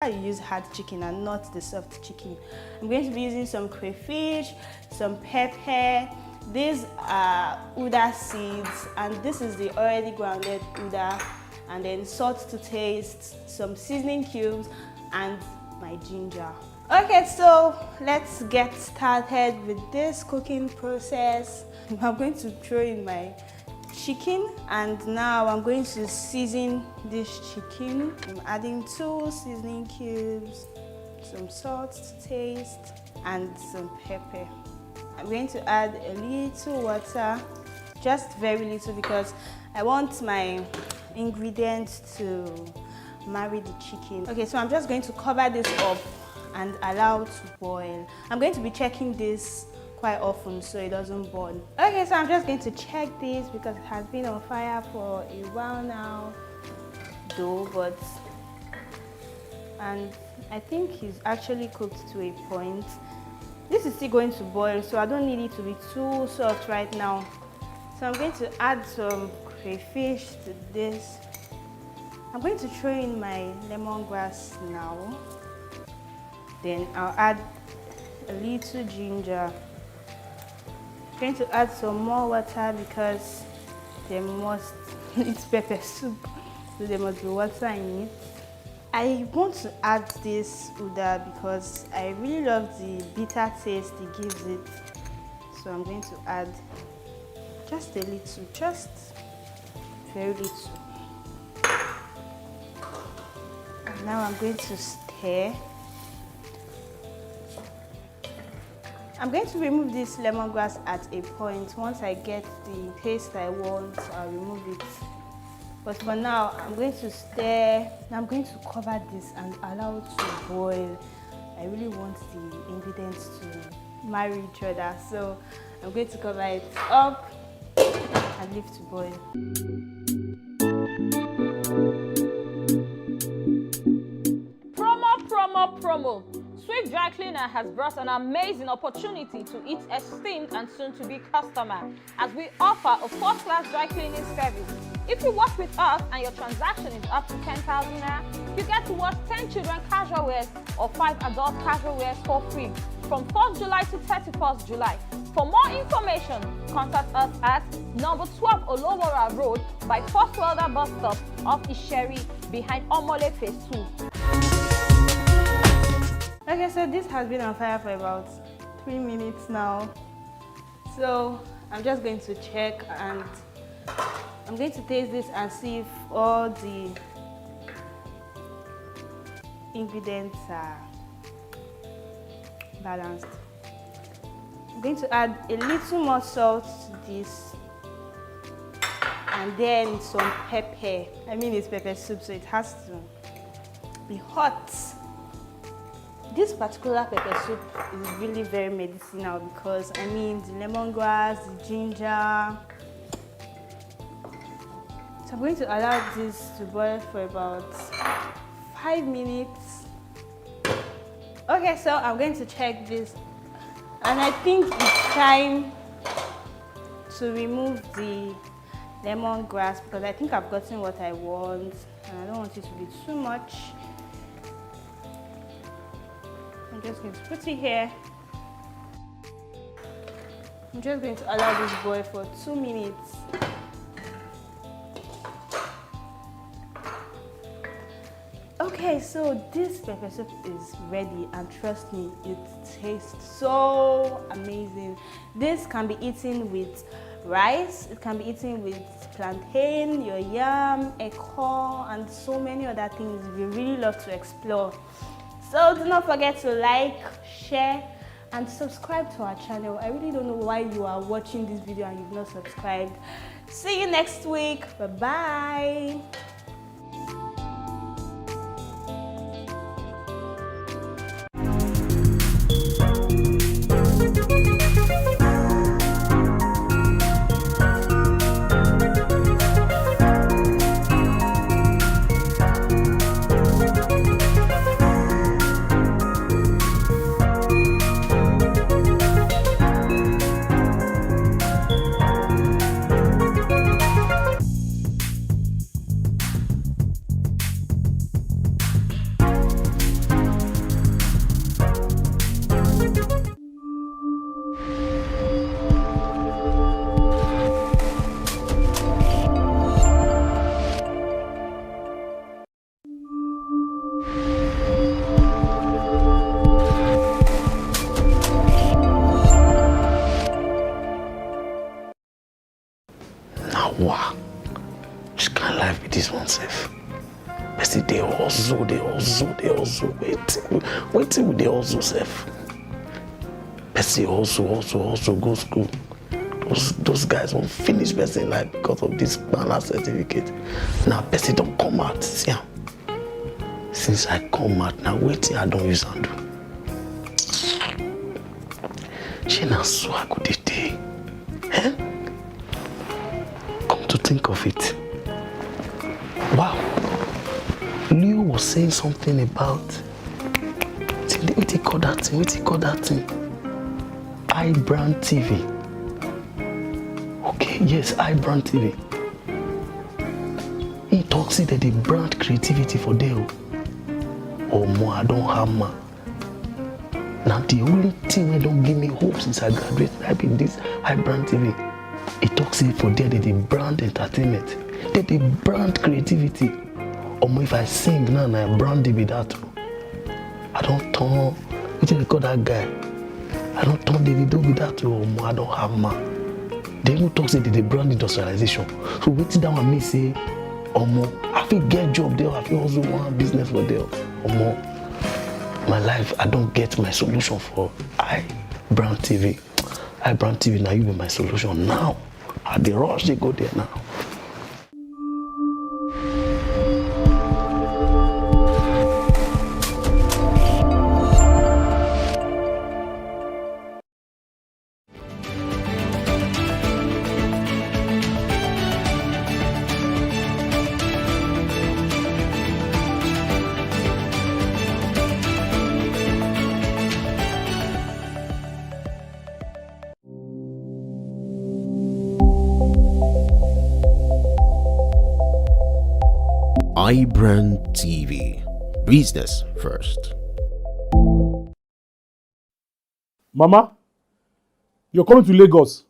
you use hard chicken and not the soft chicken. I'm going to be using some crayfish, some pepper. These are Uda seeds, and this is the already grounded Uda, and then salt to taste, some seasoning cubes, and my ginger. Okay, so let's get started with this cooking process. I'm going to throw in my chicken, and now I'm going to season this chicken. I'm adding 2 seasoning cubes, some salt to taste, and some pepper. I'm going to add a little water, just very little, because I want my ingredients to marry the chicken. Okay, so I'm just going to cover this up and allow to boil. I'm going to be checking this quite often so it doesn't burn. Okay, so I'm just going to check this because it has been on fire for a while now, and I think it's actually cooked to a point. This is still going to boil, so I don't need it to be too soft right now. So I'm going to add some crayfish to this. I'm going to throw in my lemongrass now. Then I'll add a little ginger. I'm going to add some more water because it's pepper soup, so there must be water in it. I want to add this Uda because I really love the bitter taste it gives it. So I'm going to add just a little, just very little. And now I'm going to stir. I'm going to remove this lemongrass at a point. Once I get the taste I want, I'll remove it. But for now, I'm going to stir. I'm going to cover this and allow it to boil. I really want the ingredients to marry each other, so I'm going to cover it up and leave to boil. Promo! Swift Dry Cleaner has brought an amazing opportunity to its esteemed and soon-to-be customer as we offer a first-class dry cleaning service. If you work with us and your transaction is up to 10,000 naira, you get to wash 10 children casual wears or 5 adult casual wears for free from 1st July to 31st July. For more information, contact us at number 12 Olowora Road by First Welder Bus Stop off Isheri behind Omole Phase 2. Okay, so this has been on fire for about 3 minutes now. So I'm just going to check, and I'm going to taste this and see if all the ingredients are balanced. I'm going to add a little more salt to this, and then some pepper. I mean, it's pepper soup, so it has to be hot. This particular pepper soup is really very medicinal because, I mean, the lemongrass, the ginger. So I'm going to allow this to boil for about 5 minutes. Okay, so I'm going to check this, and I think it's time to remove the lemongrass because I think I've gotten what I want and I don't want it to be too much. I'm just going to put it here. I'm just going to allow this boil for 2 minutes. Okay, so this pepper soup is ready, and trust me, it tastes so amazing. This can be eaten with rice, it can be eaten with plantain, your yam, eko, and so many other things we really love to explore. So do not forget to like, share, and subscribe to our channel. I really don't know why you are watching this video and you've not subscribed. See you next week. Bye-bye. this one safe. Person they also. Wait till they also safe. Person also go school. Those guys won't finish person life because of this banner certificate. Now person don't come out. See, since I come out, now wait till I don't use and do. She na so I could day. Eh? Come to think of it. Wow. Leo was saying something about what he call that thing? iBrandTV. Okay, yes, iBrandTV. He talks that they brand creativity for them. Oh more, I don't have ma. Now the only thing that don't give me hope since I graduated, I been this iBrandTV. It talks it for there that they brand entertainment, that they brand creativity. Or more if I sing now, I brand it with that. I don't turn. What do you call that guy? I don't turn Davido with that. Or more, I don't have ma. They even talk say that they brand industrialization. So wait till that one me say, or more, I feel get job there. I feel also want business for there. Or more. My life, I don't get my solution for iBrandTV. iBrandTV, now you be my solution now. At the rush, they go there now. iBrandTV. Business first. Mama, you're coming to Lagos.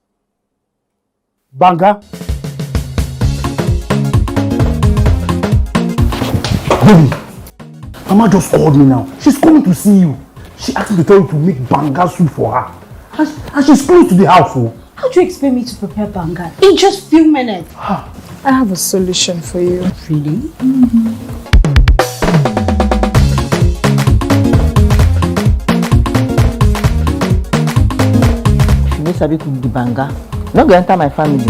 Banga. Baby, Mama just called me now. She's coming to see you. She asked me to tell you to make banga soup for her. And she's close to the house. Oh. How do you expect me to prepare banga in just few minutes? I have a solution for you. Really? She needs to cook the banga. Not going to enter my family.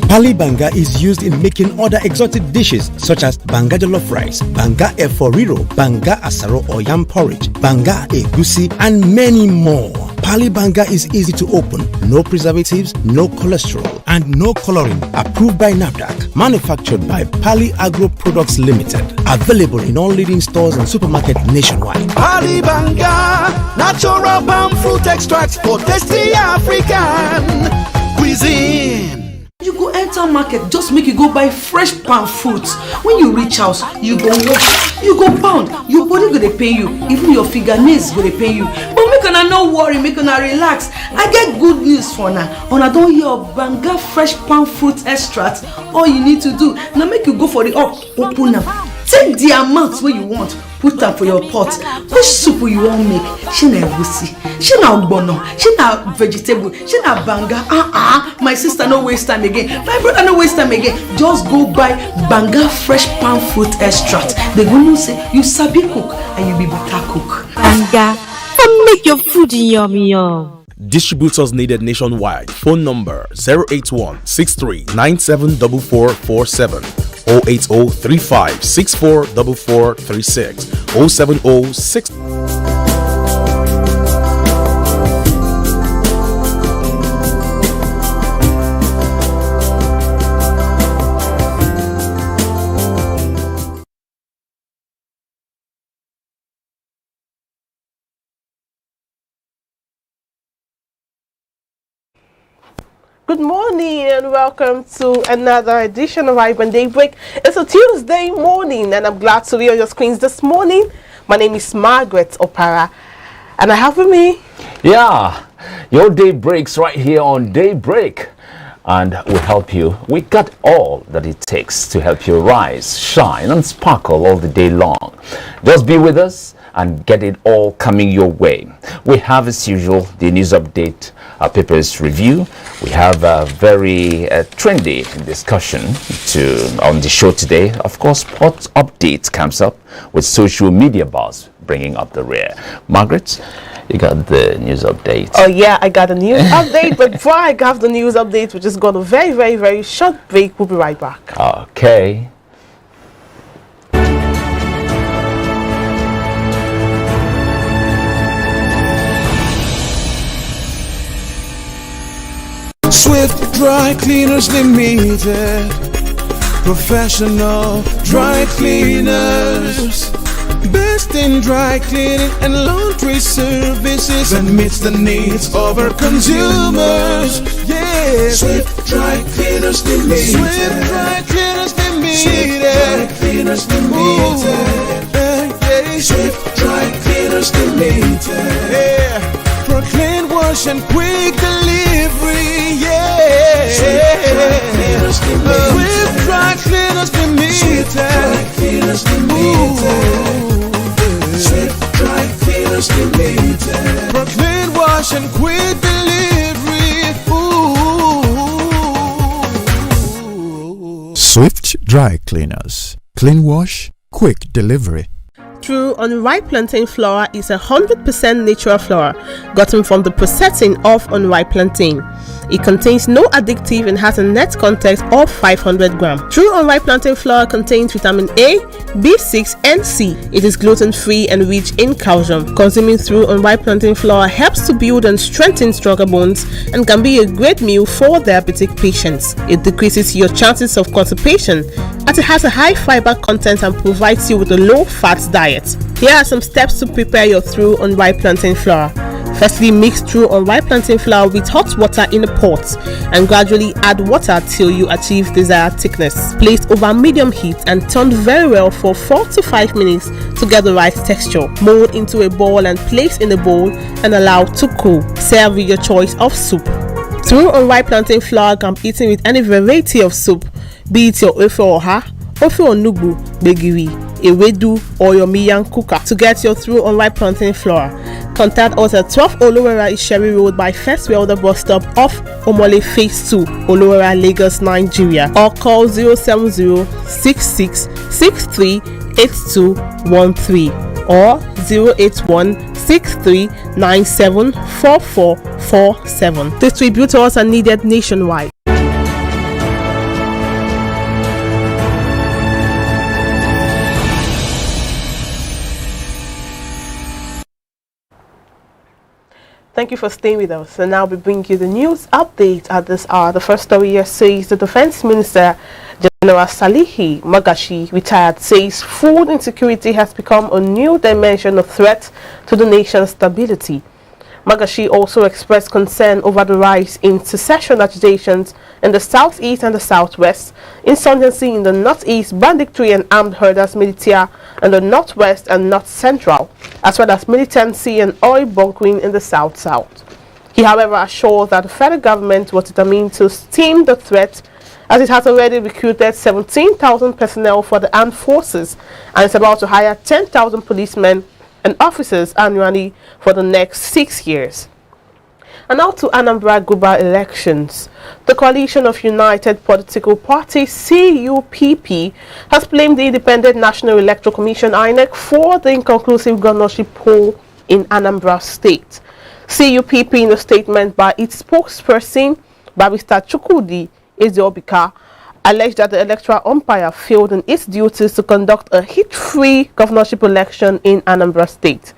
Pali banga is used in making other exotic dishes such as banga jollof rice, banga eforiro, banga asaro or yam porridge, banga egusi, and many more. Pali banga is easy to open, no preservatives, no cholesterol, and no coloring. Approved by NAFDAC. Manufactured by Pali Agro Products Limited. Available in all leading stores and supermarkets nationwide. Pali banga, natural palm fruit extracts for tasty African cuisine. You go enter market, just make you go buy fresh palm fruits. When you reach house, you go wash, you go pound, your body go dey pain you, even your fingernails go dey pain you. But make una no worry, make una relax. I get good news for now. Una don hear of banga fresh palm fruit extract. All you need to do now make you go for the open am. Take the amount wey you want, put am for your pot. Which soup you wan make? Shey na egusi, shey na ogbono, shey na vegetable, shey na banga. My sister no waste time again. My brother no waste time again. Just go buy banga fresh palm fruit extract. They go know say you sabi cook and you be better cook. Banga, come make your food yummy yum. Distributors needed nationwide. Phone number 081-6397-4447, 080-3564-4436, 070-6. Good morning and welcome to another edition of iBrand Daybreak. It's a Tuesday morning and I'm glad to be on your screens this morning. My name is Margaret Opara and I have with me... Yeah, your day breaks right here on Daybreak and we'll help you. We got all that it takes to help you rise, shine and sparkle all the day long. Just be with us and get it all coming your way. We have, as usual, the news update, papers review. We have a very trendy discussion on the show today. Of course, sports updates comes up with social media buzz bringing up the rear. Margaret, you got the news update. Oh yeah, I got a news update. But before I have the news update, we just got a very short break. We'll be right back. Okay. Swift Dry Cleaners Limited, professional dry cleaners, best in dry cleaning and laundry services, that meets the needs of our consumers. Yeah, Swift Dry Cleaners Limited, Swift Dry Cleaners Limited, Swift Dry Cleaners Limited, Swift Dry Cleaners Limited, yeah, for clean wash and quick delivery, yeah. Swift Dry Cleaners Limited, Swift Dry Cleaners Limited, Swift Dry Cleaners Limited, for clean wash and quick delivery. Swift Dry Cleaners, clean wash, quick delivery. True unripe plantain flour is 100% natural flour gotten from the processing of unripe plantain. It contains no addictive and has a net content of 500 grams. True unripe plantain flour contains vitamin A, B6 and C. It is gluten-free and rich in calcium. Consuming True unripe plantain flour helps to build and strengthen stronger bones and can be a great meal for diabetic patients. It decreases your chances of constipation as it has a high fiber content and provides you with a low-fat diet. Here are some steps to prepare your True unripe plantain flour. Firstly, mix True unripe plantain flour with hot water in a pot and gradually add water till you achieve desired thickness. Place over medium heat and turn very well for 4 to 5 minutes to get the right texture. Mold into a ball and place in a bowl and allow to cool. Serve with your choice of soup. True unripe plantain flour can be eaten with any variety of soup, be it your ofe oha, ofe onugbu, begiri, ewedu, or your miyan kuka. To get your True unripe plantain flour, contact us at 12 Olowera Isheri Road by First Welder bus stop off Omole Phase 2, Olowera, Lagos, Nigeria, or call 070-6663-8213 or 081-6397-4447. Distributors are needed nationwide. Thank you for staying with us. And now we bring you the news update at this hour. The first story here says the Defense Minister, General Salihi Magashi, retired, says food insecurity has become a new dimension of threat to the nation's stability. Magashi also expressed concern over the rise in secession agitations in the southeast and the southwest, insurgency in the northeast, banditry and armed herders militia in the northwest and north central, as well as militancy and oil bunkering in the south-south. He, however, assured that the federal government was determined to stem the threat, as it has already recruited 17,000 personnel for the armed forces and is about to hire 10,000 policemen and officers annually for the next 6 years. And now to Anambra Guba elections. The Coalition of United Political Parties, CUPP, has blamed the Independent National Electoral Commission, INEC, for the inconclusive governorship poll in Anambra State. CUPP, in a statement by its spokesperson, Barrister Chukwudi Ezeobika, alleged that the electoral umpire failed in its duties to conduct a hit-free governorship election in Anambra State.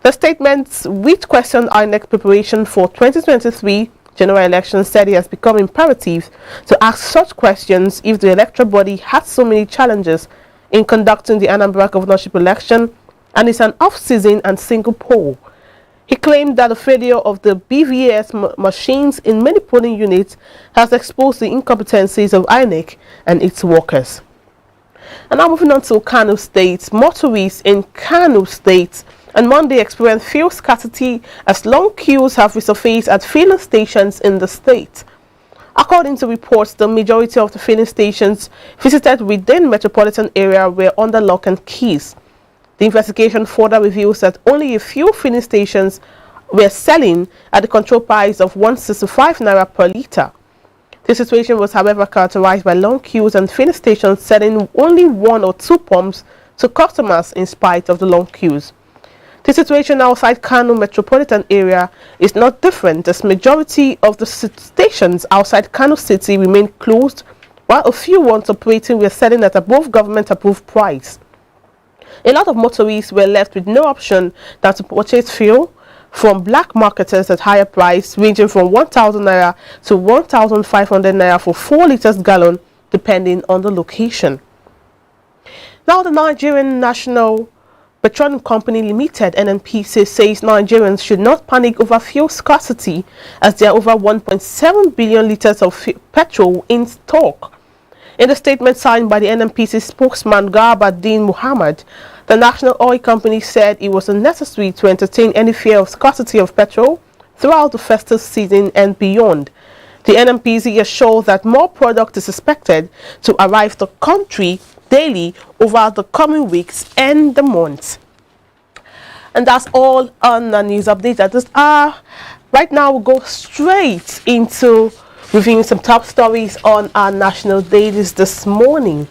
The statement, which questioned INEC preparation for 2023 general elections, said it has become imperative to ask such questions if the electoral body has so many challenges in conducting the Anambra governorship election and is an off-season and single poll. He claimed that the failure of the BVAS machines in many polling units has exposed the incompetencies of INEC and its workers. And now moving on to Kano State. Motorists in Kano State on Monday experienced fuel scarcity as long queues have resurfaced at filling stations in the state. According to reports, the majority of the filling stations visited within metropolitan area were under lock and keys. The investigation further reveals that only a few filling stations were selling at the control price of 165 naira per litre. The situation was, however, characterized by long queues and filling stations selling only 1 or 2 pumps to customers in spite of the long queues. The situation outside Kano metropolitan area is not different, as majority of the stations outside Kano city remain closed, while a few ones operating were selling at above government approved price. A lot of motorists were left with no option than to purchase fuel from black marketers at higher price, ranging from 1,000 naira to 1,500 naira for 4 liters gallon, depending on the location. Now, the Nigerian National Petroleum Company Limited (NNPC) says Nigerians should not panic over fuel scarcity, as there are over 1.7 billion liters of petrol in stock. In the statement signed by the NNPC spokesman Garba-Din Muhammad, the national oil company said it was unnecessary to entertain any fear of scarcity of petrol throughout the festive season and beyond. The NNPC assured that more product is expected to arrive to the country daily over the coming weeks and the months. And that's all on the news update at this hour. Right now, we'll go straight into reviewing some top stories on our national dailies this morning.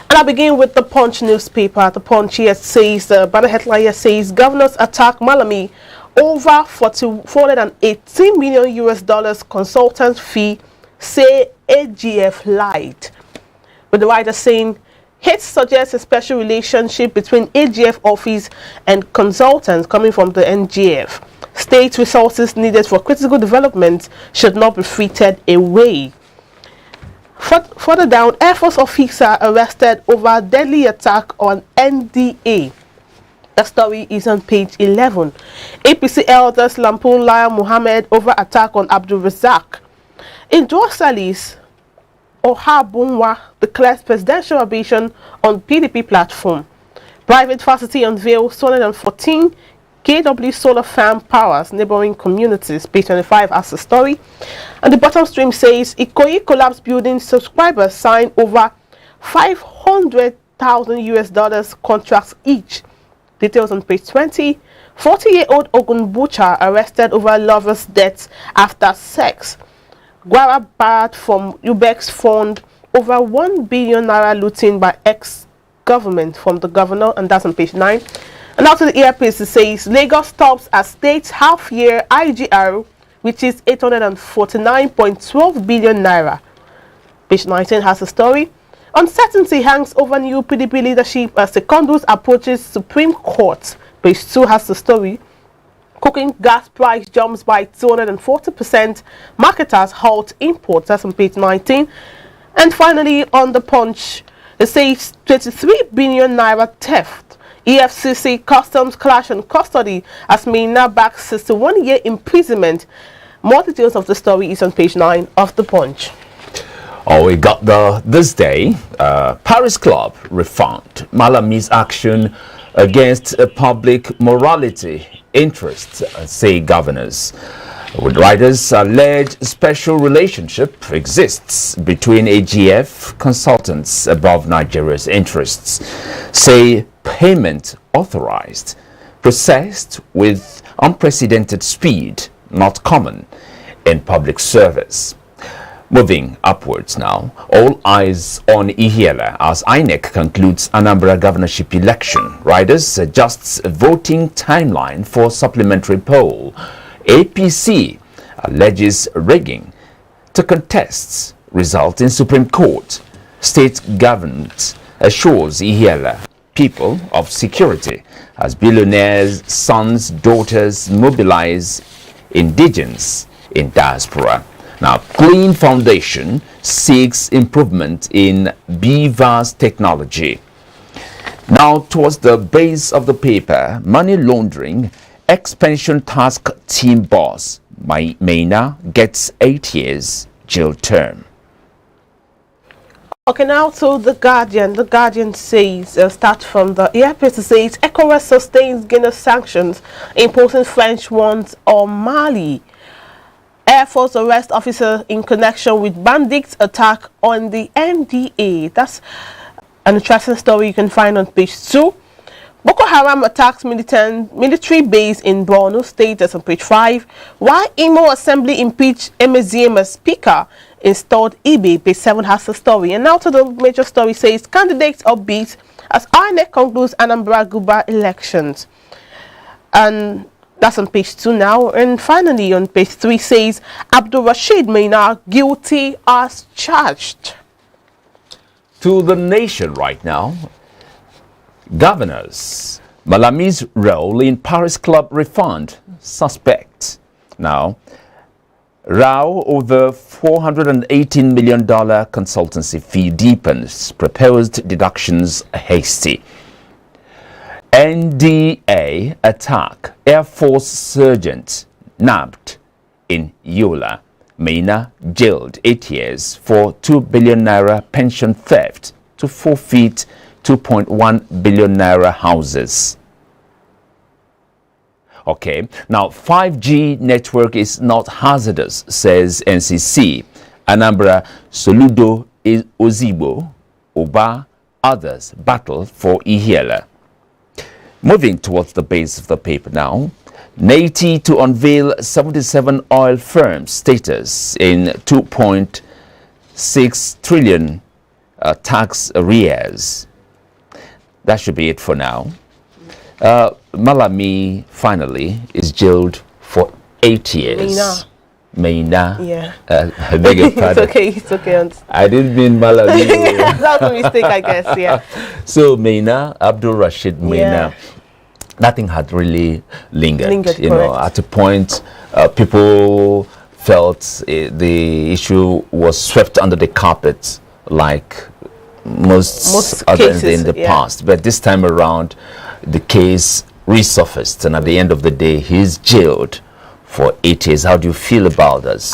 And I'll begin with the Punch newspaper. The Punch here says, the banner headline here says, governors attack Malami over 418 million US dollars consultant fee, say AGF lied. With the writer saying, Hits suggests a special relationship between AGF office and consultants coming from the NGF. State resources needed for critical development should not be frittered away. Further down, Air Force officer arrested over deadly attack on NDA. The story is on page 11. APC elders lampoon Liar Muhammad over attack on Abdul Razak. In Dorsalis, Ohabunwa declares presidential ambition on PDP platform. Private facility unveils 214 KW solar farm powers neighboring communities. Page 25 has the story. And the bottom stream says Ikoyi collapse building subscribers sign over 500,000 US dollars contracts each. Details on page 20. 40-year-old Ogun butcher arrested over lover's death after sex. Guara barred from Ubex fund over 1 billion naira looting by ex-government from the governor, and that's on page 9. And after the earpiece, it says Lagos stops at state's half-year IGR, which is 849.12 billion naira. Page 19 has a story. Uncertainty hangs over new PDP leadership as Secondus approaches Supreme Court. Page 2 has the story. Cooking gas price jumps by 240%. Marketers halt imports. That's on page 19. And finally, on the Punch, it says 23 billion naira theft. EFCC customs clash and custody as Mina backs 61-year imprisonment. More details of the story is on page 9 of the Punch. Oh, we got this day. Paris Club refound Malami's action against public morality interests, say governors. With writers alleged special relationship exists between AGF consultants above Nigeria's interests. Say payment authorized, processed with unprecedented speed, not common in public service. Moving upwards now, all eyes on Ihiala as INEC concludes Anambra governorship election. Riders adjusts voting timeline for supplementary poll. APC alleges rigging to contests result in Supreme Court. State government assures Ihiala people of security as billionaires' sons, daughters mobilize indigents in diaspora. Now, Clean Foundation seeks improvement in BVAS technology. Now, towards the base of the paper, money laundering, ex-pension task team boss, Maina gets 8 years jail term. Okay, now to The Guardian. The Guardian says, start from the earpiece, it says, ECOWAS sustains Guinness sanctions, imposing French ones on Mali. Air Force arrest officer in connection with bandits attack on the NDA. That's an interesting story you can find on page 2. Boko Haram attacks military base in Borno State. That's on page 5. Why Imo Assembly impeached Emezieme as Speaker, installed Ibe. Page 7 has the story. And now to the major story says, candidates upbeat as INEC concludes Anambra Guba elections. And that's on page 2 now. And finally on page 3 says, Abdul Rashid Maina guilty as charged. To the nation right now. Governors, Malami's role in Paris Club refund suspect. Now, row over $418 million consultancy fee deepens, proposed deductions hasty. NDA attack, Air Force sergeant nabbed in Yola. Maina jailed 8 years for 2 billion naira pension theft to forfeit 2.1 billion naira houses. Okay, now 5G network is not hazardous, says NCC. Anambra, Soludo, Ozigbo, Oba, others battle for Ihiela. Moving towards the base of the paper now. NATI to unveil 77 oil firms status in 2.6 trillion tax arrears. That should be it for now. Malami finally is jailed for 8 years. Maina. Yeah. I beg your pardon. It's okay. I didn't mean Malami. That's a mistake, I guess, yeah. So Maina, Abdul Rashid Maina, yeah. Nothing had really lingered. You know, at a point, people felt the issue was swept under the carpet, like most other cases, in the past. But this time around, the case resurfaced, and at the end of the day, he's jailed for 8 years. How do you feel about this?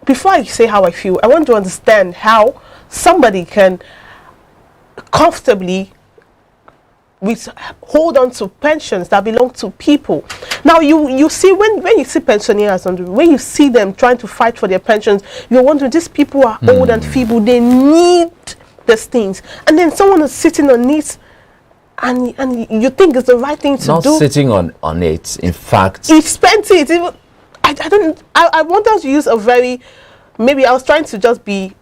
Before I say how I feel, I want to understand how somebody can comfortably hold on to pensions that belong to people. Now you see when you see pensioners when you see them trying to fight for their pensions, you're wondering, these people are old and feeble, they need these things, and then someone is sitting on it and you think it's the right thing to do. Not sitting on it, in fact he spent it. I want us to use a very, maybe I was trying to just be,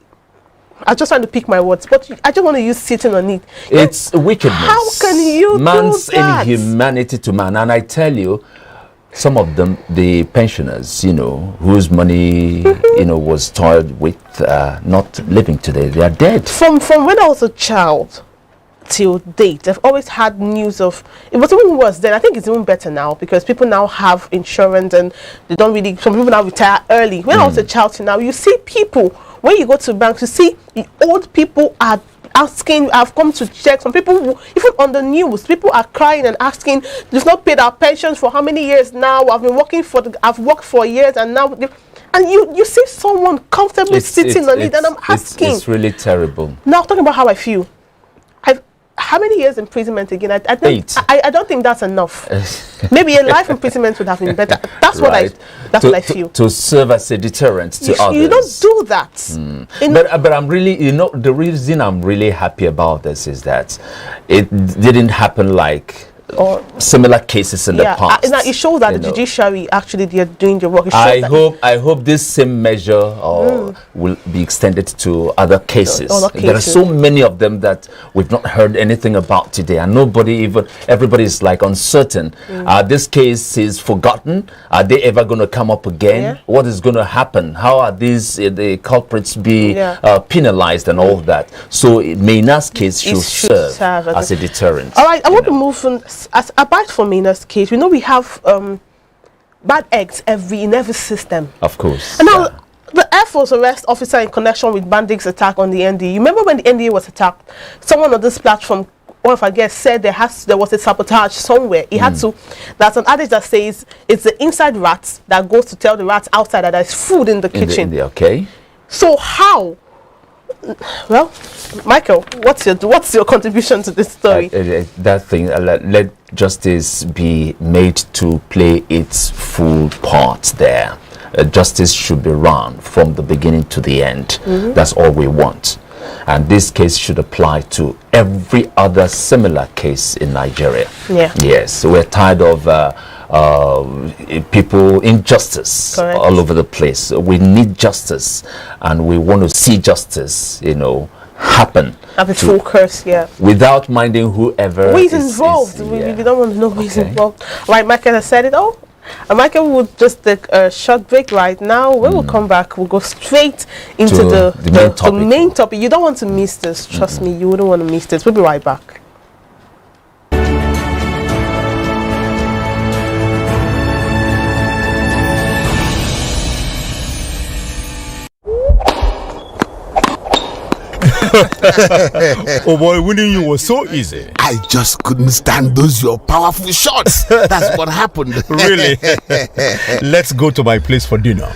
I was just trying to pick my words, but I just want to use sitting on it. It's wickedness. How can you man's do that? Inhumanity to man. And I tell you, some of them, the pensioners, you know, whose money, you know, was toiled with, not living today, they are dead. From when I was a child till date, I've always had news of, it was even worse then. I think it's even better now because people now have insurance and they don't really, some people now retire early. When I was a child till now, you see people, when you go to banks, you see the old people are asking, I've come to check, some people, even on the news, people are crying and asking, they've not paid our pensions for how many years now, I've worked for years, and now, and you see someone comfortably sitting on it, and I'm asking. It's really terrible. Now, talking about how I feel, how many years imprisonment again? I don't think that's enough. Maybe a life imprisonment would have been better. That's what what I feel. To serve as a deterrent to others. You don't do that. But I'm really, you know, the reason I'm really happy about this is that it didn't happen like similar cases in the past. Now it shows that the judiciary actually they're doing the work. I hope this same measure will be extended to other cases. There are so many of them that we've not heard anything about today, and everybody is like uncertain. This case is forgotten. Are they ever going to come up again? What is going to happen? How are the culprits be penalized and all that? So Maina's case should serve as a deterrent. All right, I want to move on. Apart from Maina's case, we know we have bad eggs in every system. Of course. And now the Air Force arrest officer in connection with bandits' attack on the NDA. You remember when the NDA was attacked? Someone on this platform, or if I guess, said there was a sabotage somewhere. He had to. There's an adage that says it's the inside rats that goes to tell the rats outside that there's food in the kitchen. Okay. So how? Well, Michael, what's your contribution to this story? That thing, let justice be made to play its full part there. Justice should be run from the beginning to the end. That's all we want. And this case should apply to every other similar case in Nigeria. Yeah. Yes, so we're tired of people injustice all over the place. We need justice, and we want to see justice, happen. Have a focus, without minding whoever is involved. We don't want to know who is involved. Right, Michael has said it all. And Michael will just take a short break right now. When we come back, we'll go straight into the main topic. You don't want to miss this. Trust me, you wouldn't want to miss this. We'll be right back. Oh boy, winning you was so easy. I just couldn't stand those your powerful shots. That's what happened. Really? Let's go to my place for dinner.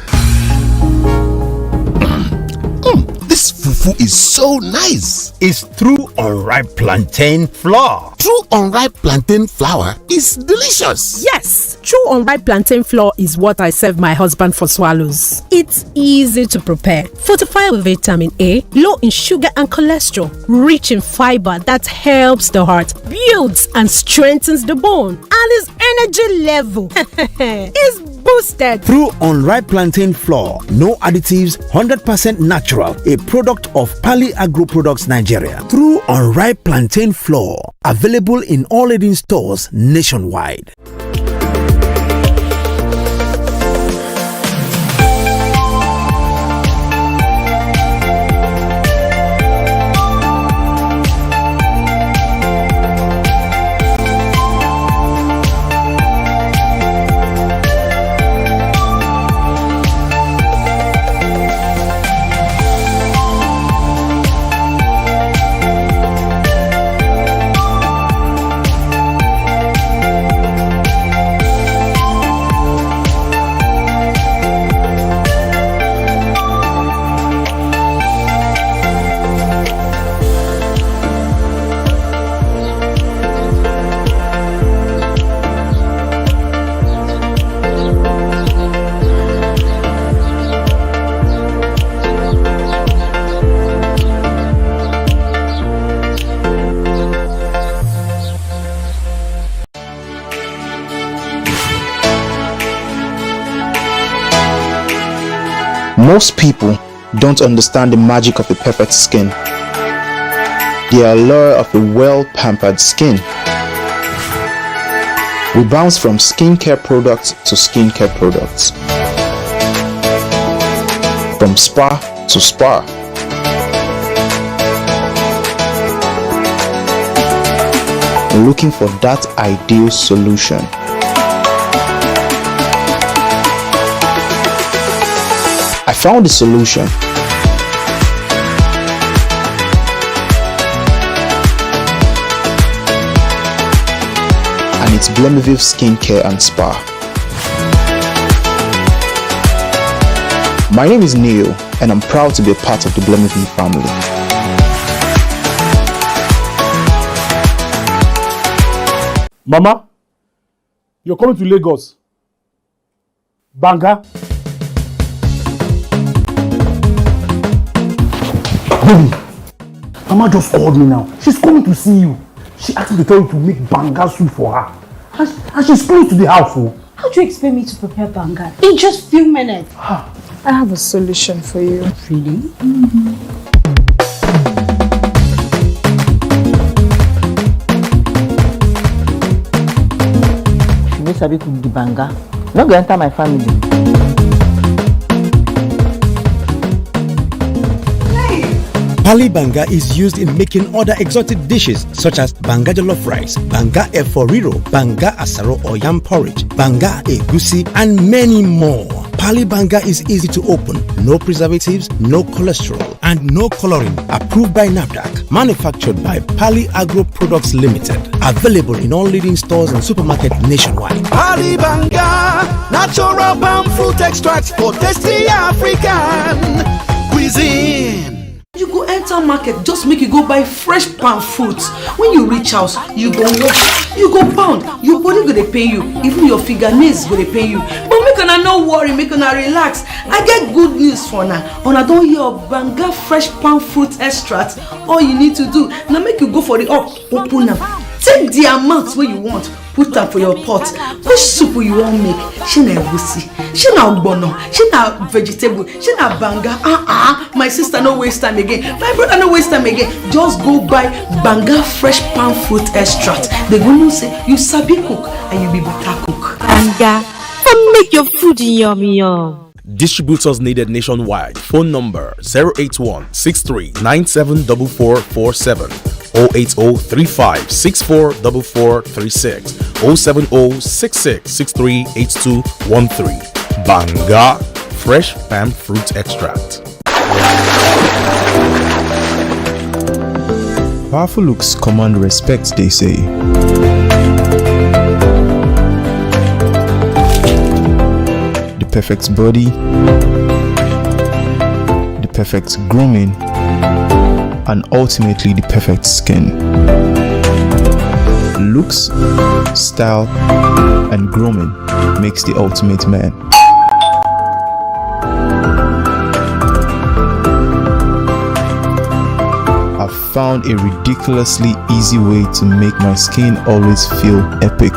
This fufu is so nice. It's true unripe plantain flour. True unripe plantain flour is delicious. Yes, true unripe plantain flour is what I serve my husband for swallows. It's easy to prepare, fortified with vitamin A, low in sugar and cholesterol, rich in fiber that helps the heart, builds and strengthens the bone, and his energy level is boosted. True unripe plantain flour, no additives, 100% natural, a product of Pali Agro Products Nigeria. True unripe plantain flour, available in all leading stores nationwide. Most people don't understand the magic of a perfect skin, the allure of a well-pampered skin. We bounce from skincare products to skincare products, from spa to spa. Looking for that ideal solution. I found the solution. And it's Blemiville Skincare and Spa. My name is Neil, and I'm proud to be a part of the Blemiville family. Mama, you're coming to Lagos. Banga. Baby, Mama just called me now. She's coming to see you. She asked me to tell you to make banga soup for her. And she's close to the house. Oh. How do you expect me to prepare banga in just few minutes? I have a solution for you. Really? If you sabi cook the banga, no go enter my family. Pali banga is used in making other exotic dishes such as banga jollof rice, banga eforiro, banga asaro or yam porridge, banga egusi, and many more. Pali banga is easy to open, no preservatives, no cholesterol, and no coloring. Approved by NAFDAC. Manufactured by Pali Agro Products Limited. Available in all leading stores and supermarkets nationwide. Pali banga, natural palm fruit extracts for tasty African cuisine. You go enter market, just make you go buy fresh palm fruits. When you reach house, you go wash, you go pound. Your body go dey pay you, even your fingernails go dey pay you. But make una no worry, make una relax. I get good news for now. Una don hear of Banga fresh palm fruit extract. All you need to do now make you go for the open am. Take the amount wey you want, put am for your pot. Which soup you wan make? Shey na egusi, shey na ogbono, shey na vegetable, shey na banga. My sister no waste time again. My brother no waste time again. Just go buy Banga fresh palm fruit extract. They go know say you sabi cook and you be better cook. Banga, come make your food yummy yum. Distributors needed nationwide. Phone number 081 63 974447, 08035644436, 07066638213. Banga fresh palm fruit extract. Powerful looks command respect, they say. The perfect body, the perfect grooming, and ultimately the perfect skin. Looks, style, and grooming makes the ultimate man. I've found a ridiculously easy way to make my skin always feel epic.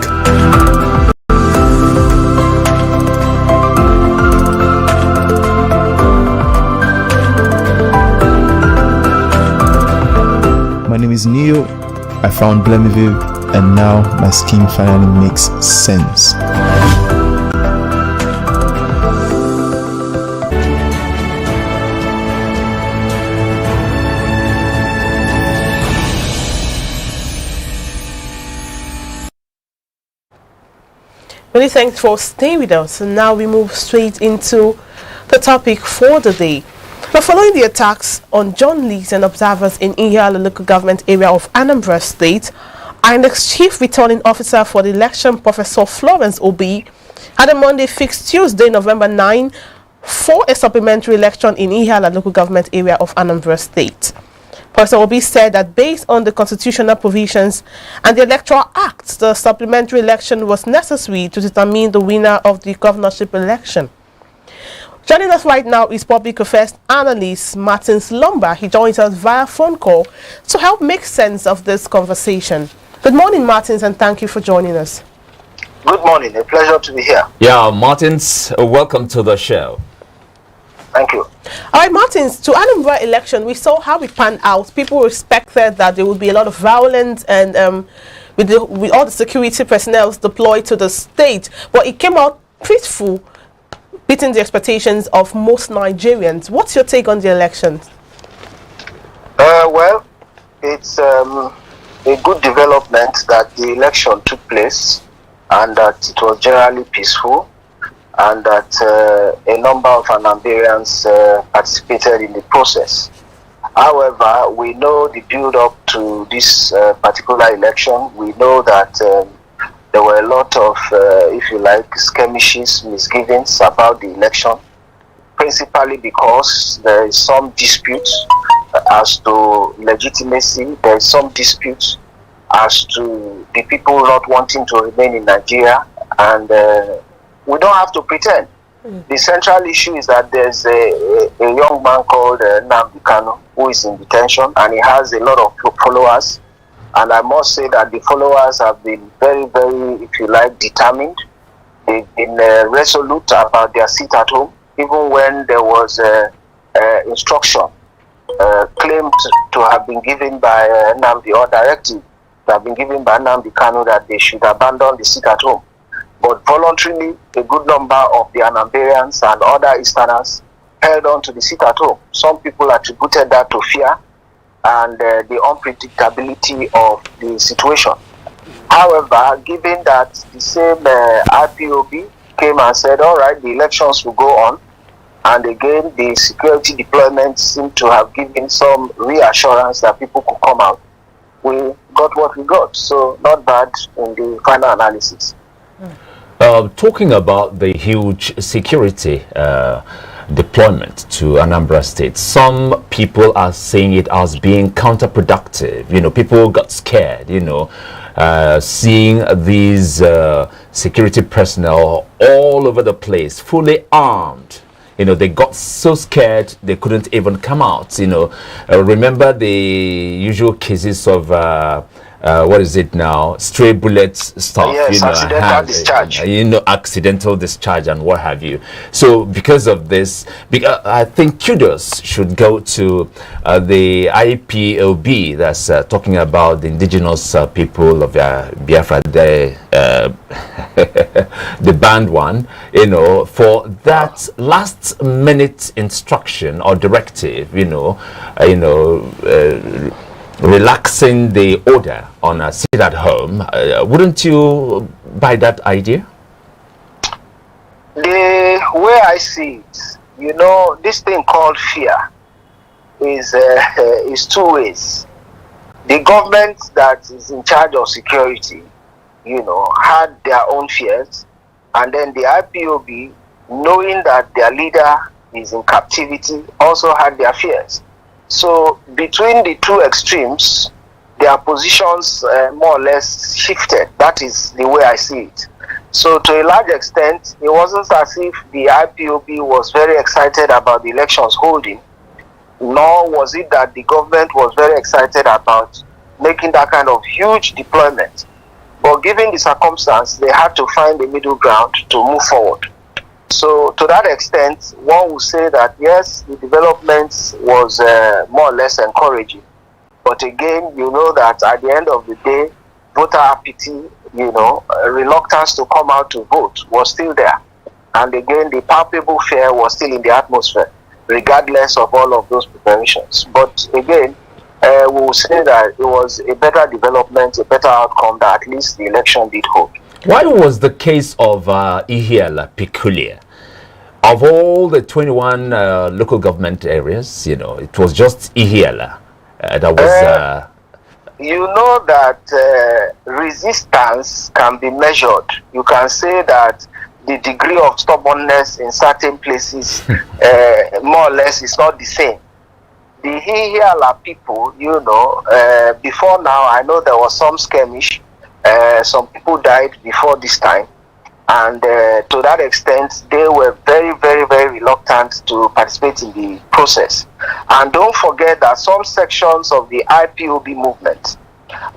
My name is Neo. I found Blemiviv, and now my skin finally makes sense. Many thanks for staying with us. And now we move straight into the topic for the day. Now, following the attacks on journalists and observers in Ihiala local government area of Anambra State, INEC's chief returning officer for the election, Professor Florence Obi, had a Monday fixed Tuesday, November 9, for a supplementary election in Ihiala local government area of Anambra State. Professor Obi said that based on the constitutional provisions and the Electoral Act, the supplementary election was necessary to determine the winner of the governorship election. Joining us right now is public affairs analyst Martins Lumba. He joins us via phone call to help make sense of this conversation. Good morning, Martins, and thank you for joining us. Good morning. A pleasure to be here. Yeah, Martins, welcome to the show. Thank you. All right, Martins, to Anambra election, we saw how it panned out. People expected that there would be a lot of violence and with all the security personnel deployed to the state, but it came out peaceful, beating the expectations of most Nigerians. What's your take on the elections? Well, it's a good development that the election took place and that it was generally peaceful and that a number of Anambarians participated in the process. However, we know the build-up to this particular election. We know that there were a lot of, if you like, skirmishes, misgivings about the election, principally because there is some disputes as to legitimacy, there is some disputes as to the people not wanting to remain in Nigeria, and we don't have to pretend. The central issue is that there's a young man called Nnamdi Kanu who is in detention, and he has a lot of followers. And I must say that the followers have been very, very, if you like, determined. They've been resolute about their seat at home, even when there was instruction claimed to have been given by Nnamdi, or directive that have been given by Nnamdi Kanu that they should abandon the seat at home. But voluntarily, a good number of the Anambarians and other Easterners held on to the seat at home. Some people attributed that to fear and the unpredictability of the situation. However, given that the same IPOB came and said, all right, the elections will go on, and again, the security deployment seemed to have given some reassurance that people could come out, we got what we got. So not bad in the final analysis. Talking about the huge security deployment to Anambra State. Some people are saying it as being counterproductive. You know, people got scared, you know, seeing these security personnel all over the place, fully armed. You know, they got so scared they couldn't even come out. You know, remember the usual cases of what is it now? Stray bullets stuff. Yes, you know, accidental discharge. You know, accidental discharge and what have you. So because of this, I think kudos should go to the IPOB that's talking about the indigenous people of Biafra, the banned one, you know, for that last minute instruction or directive, relaxing the order on a sit at home. Wouldn't you buy that idea? The way I see it, you know, this thing called fear is two ways. The government that is in charge of security, you know, had their own fears, and then the IPOB, knowing that their leader is in captivity, also had their fears. So between the two extremes, their positions more or less shifted. That is the way I see it. So to a large extent, it wasn't as if the IPOB was very excited about the elections holding, nor was it that the government was very excited about making that kind of huge deployment. But given the circumstance, they had to find a middle ground to move forward. So to that extent, one would say that yes, the development was more or less encouraging. But again, you know that at the end of the day, voter apathy, you know, reluctance to come out to vote was still there. And again, the palpable fear was still in the atmosphere, regardless of all of those preparations. But again, we will say that it was a better development, a better outcome that at least the election did hold. Why was the case of Ihiala peculiar? Of all the 21 local government areas, you know, it was just Ihiala that was... you know that resistance can be measured. You can say that the degree of stubbornness in certain places more or less is not the same. The Ihiala people, you know, before now, I know there was some skirmish. Some people died before this time, and to that extent, they were very, very, very reluctant to participate in the process. And don't forget that some sections of the IPOB movement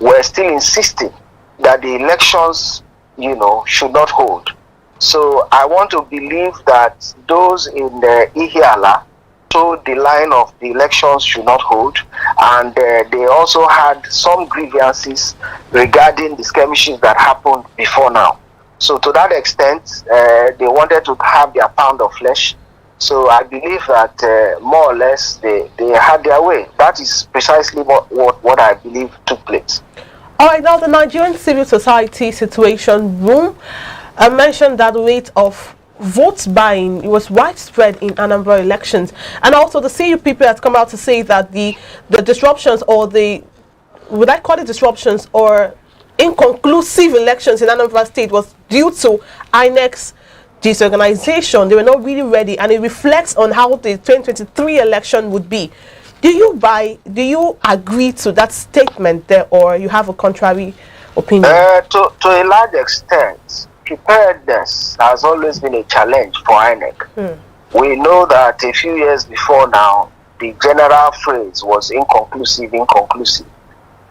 were still insisting that the elections, you know, should not hold. So I want to believe that those in the Ihiala told the line of the elections should not hold, and they also had some grievances regarding the skirmishes that happened before now. So to that extent, they wanted to have their pound of flesh. So I believe that more or less they had their way. That is precisely what I believe took place. All right, now the Nigerian civil society situation room mentioned that the rate of votes buying, it was widespread in Anambra elections, and also the CU people has come out to say that the disruptions, or the, would I call it disruptions, or inconclusive elections in Anambra State was due to INEC's disorganization. They were not really ready, and it reflects on how the 2023 election would be. Do you agree to that statement there, or you have a contrary opinion? To a large extent, preparedness has always been a challenge for INEC. We know that a few years before now, the general phrase was inconclusive.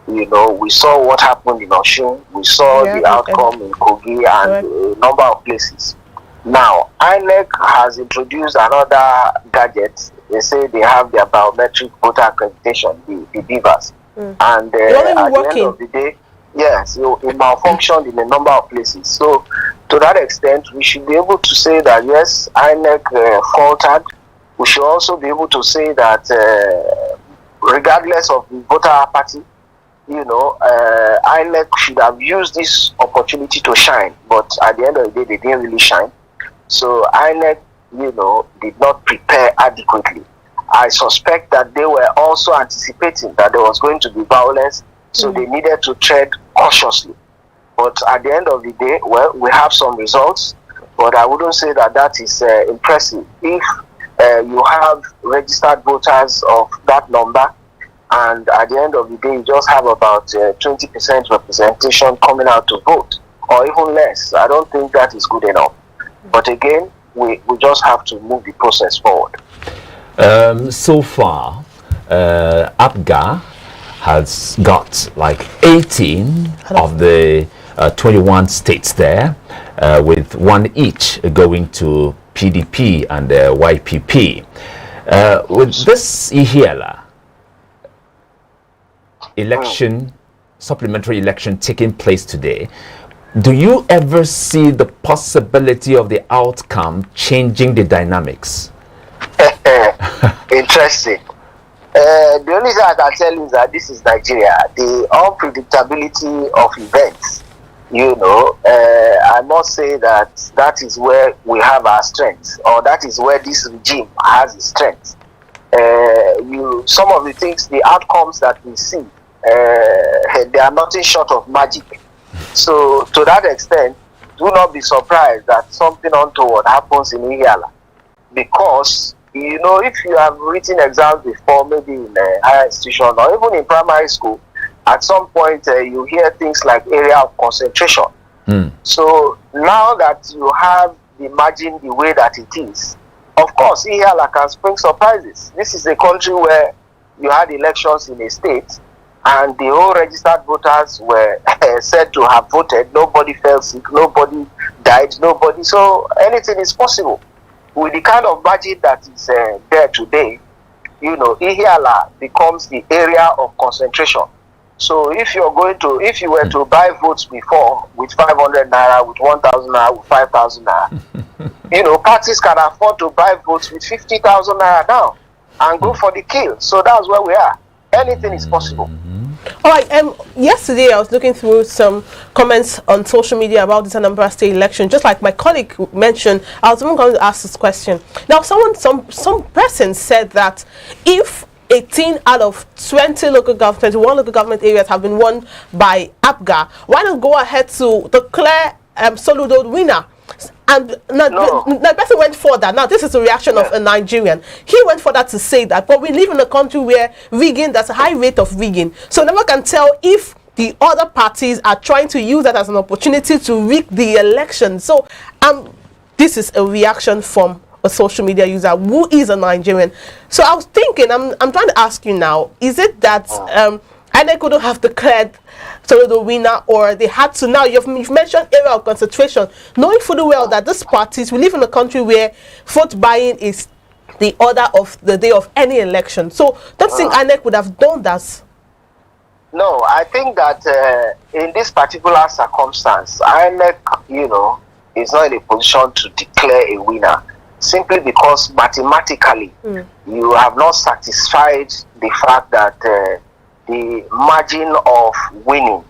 You know, we saw what happened in Oshun, we saw the outcome in Kogi and a number of places. Now, INEC has introduced another gadget. They say they have their biometric voter accreditation, the BVAS. And at the end of the day, yes, it malfunctioned in a number of places. So, to that extent, we should be able to say that, yes, INEC faltered. We should also be able to say that, regardless of the voter apathy, you know, INEC should have used this opportunity to shine. But at the end of the day, they didn't really shine. So, INEC, you know, did not prepare adequately. I suspect that they were also anticipating that there was going to be violence, so they needed to tread cautiously. But at the end of the day, well, we have some results, but I wouldn't say that that is impressive. If you have registered voters of that number, and at the end of the day, you just have about 20% representation coming out to vote, or even less. I don't think that is good enough. But again, we just have to move the process forward. So far, APGA has got like 18 of the 21 states there, with one each going to PDP and YPP. With this Ihiala election, supplementary election taking place today, do you ever see the possibility of the outcome changing the dynamics? Interesting. The only thing I can tell you is that this is Nigeria. The unpredictability of events, I must say that is where we have our strength, or that is where this regime has its strength. Some of the things, the outcomes that we see, they are nothing short of magic. So to that extent, do not be surprised that something untoward happens in Ihiala, because if you have written exams before, maybe in a higher institution or even in primary school, at some point you hear things like area of concentration. So now that you have imagined the way that it is, of course, Ihiala can spring surprises. This is a country where you had elections in a state, and the whole registered voters were said to have voted. Nobody fell sick, nobody died, nobody. So anything is possible. With the kind of budget that is there today, Ihiala becomes the area of concentration. So if you were to buy votes before with 500 naira, with 1,000 naira, with 5,000 naira, parties can afford to buy votes with 50,000 naira now and go for the kill. So that's where we are. Anything is possible. All right. Yesterday I was looking through some comments on social media about this Anambra State election. Just like my colleague mentioned, I was even going to ask this question. Now, some person said that if 18 out of 21 local government areas have been won by APGA, why not go ahead to declare Soludo winner? And the person went further. Now, this is the reaction of a Nigerian. He went further to say that, but we live in a country where rigging, there's a high rate of rigging. So never can tell if the other parties are trying to use that as an opportunity to rig the election. So this is a reaction from a social media user who is a Nigerian. So I was thinking, I'm trying to ask you now, is it that INEC couldn't have declared the winner, or they had to? Now you've mentioned area of concentration, knowing fully well that these parties, we live in a country where vote buying is the order of the day of any election. So don't think INEC would have done that? No, I think that in this particular circumstance, INEC, is not in a position to declare a winner, simply because mathematically you have not satisfied the fact that the margin of winning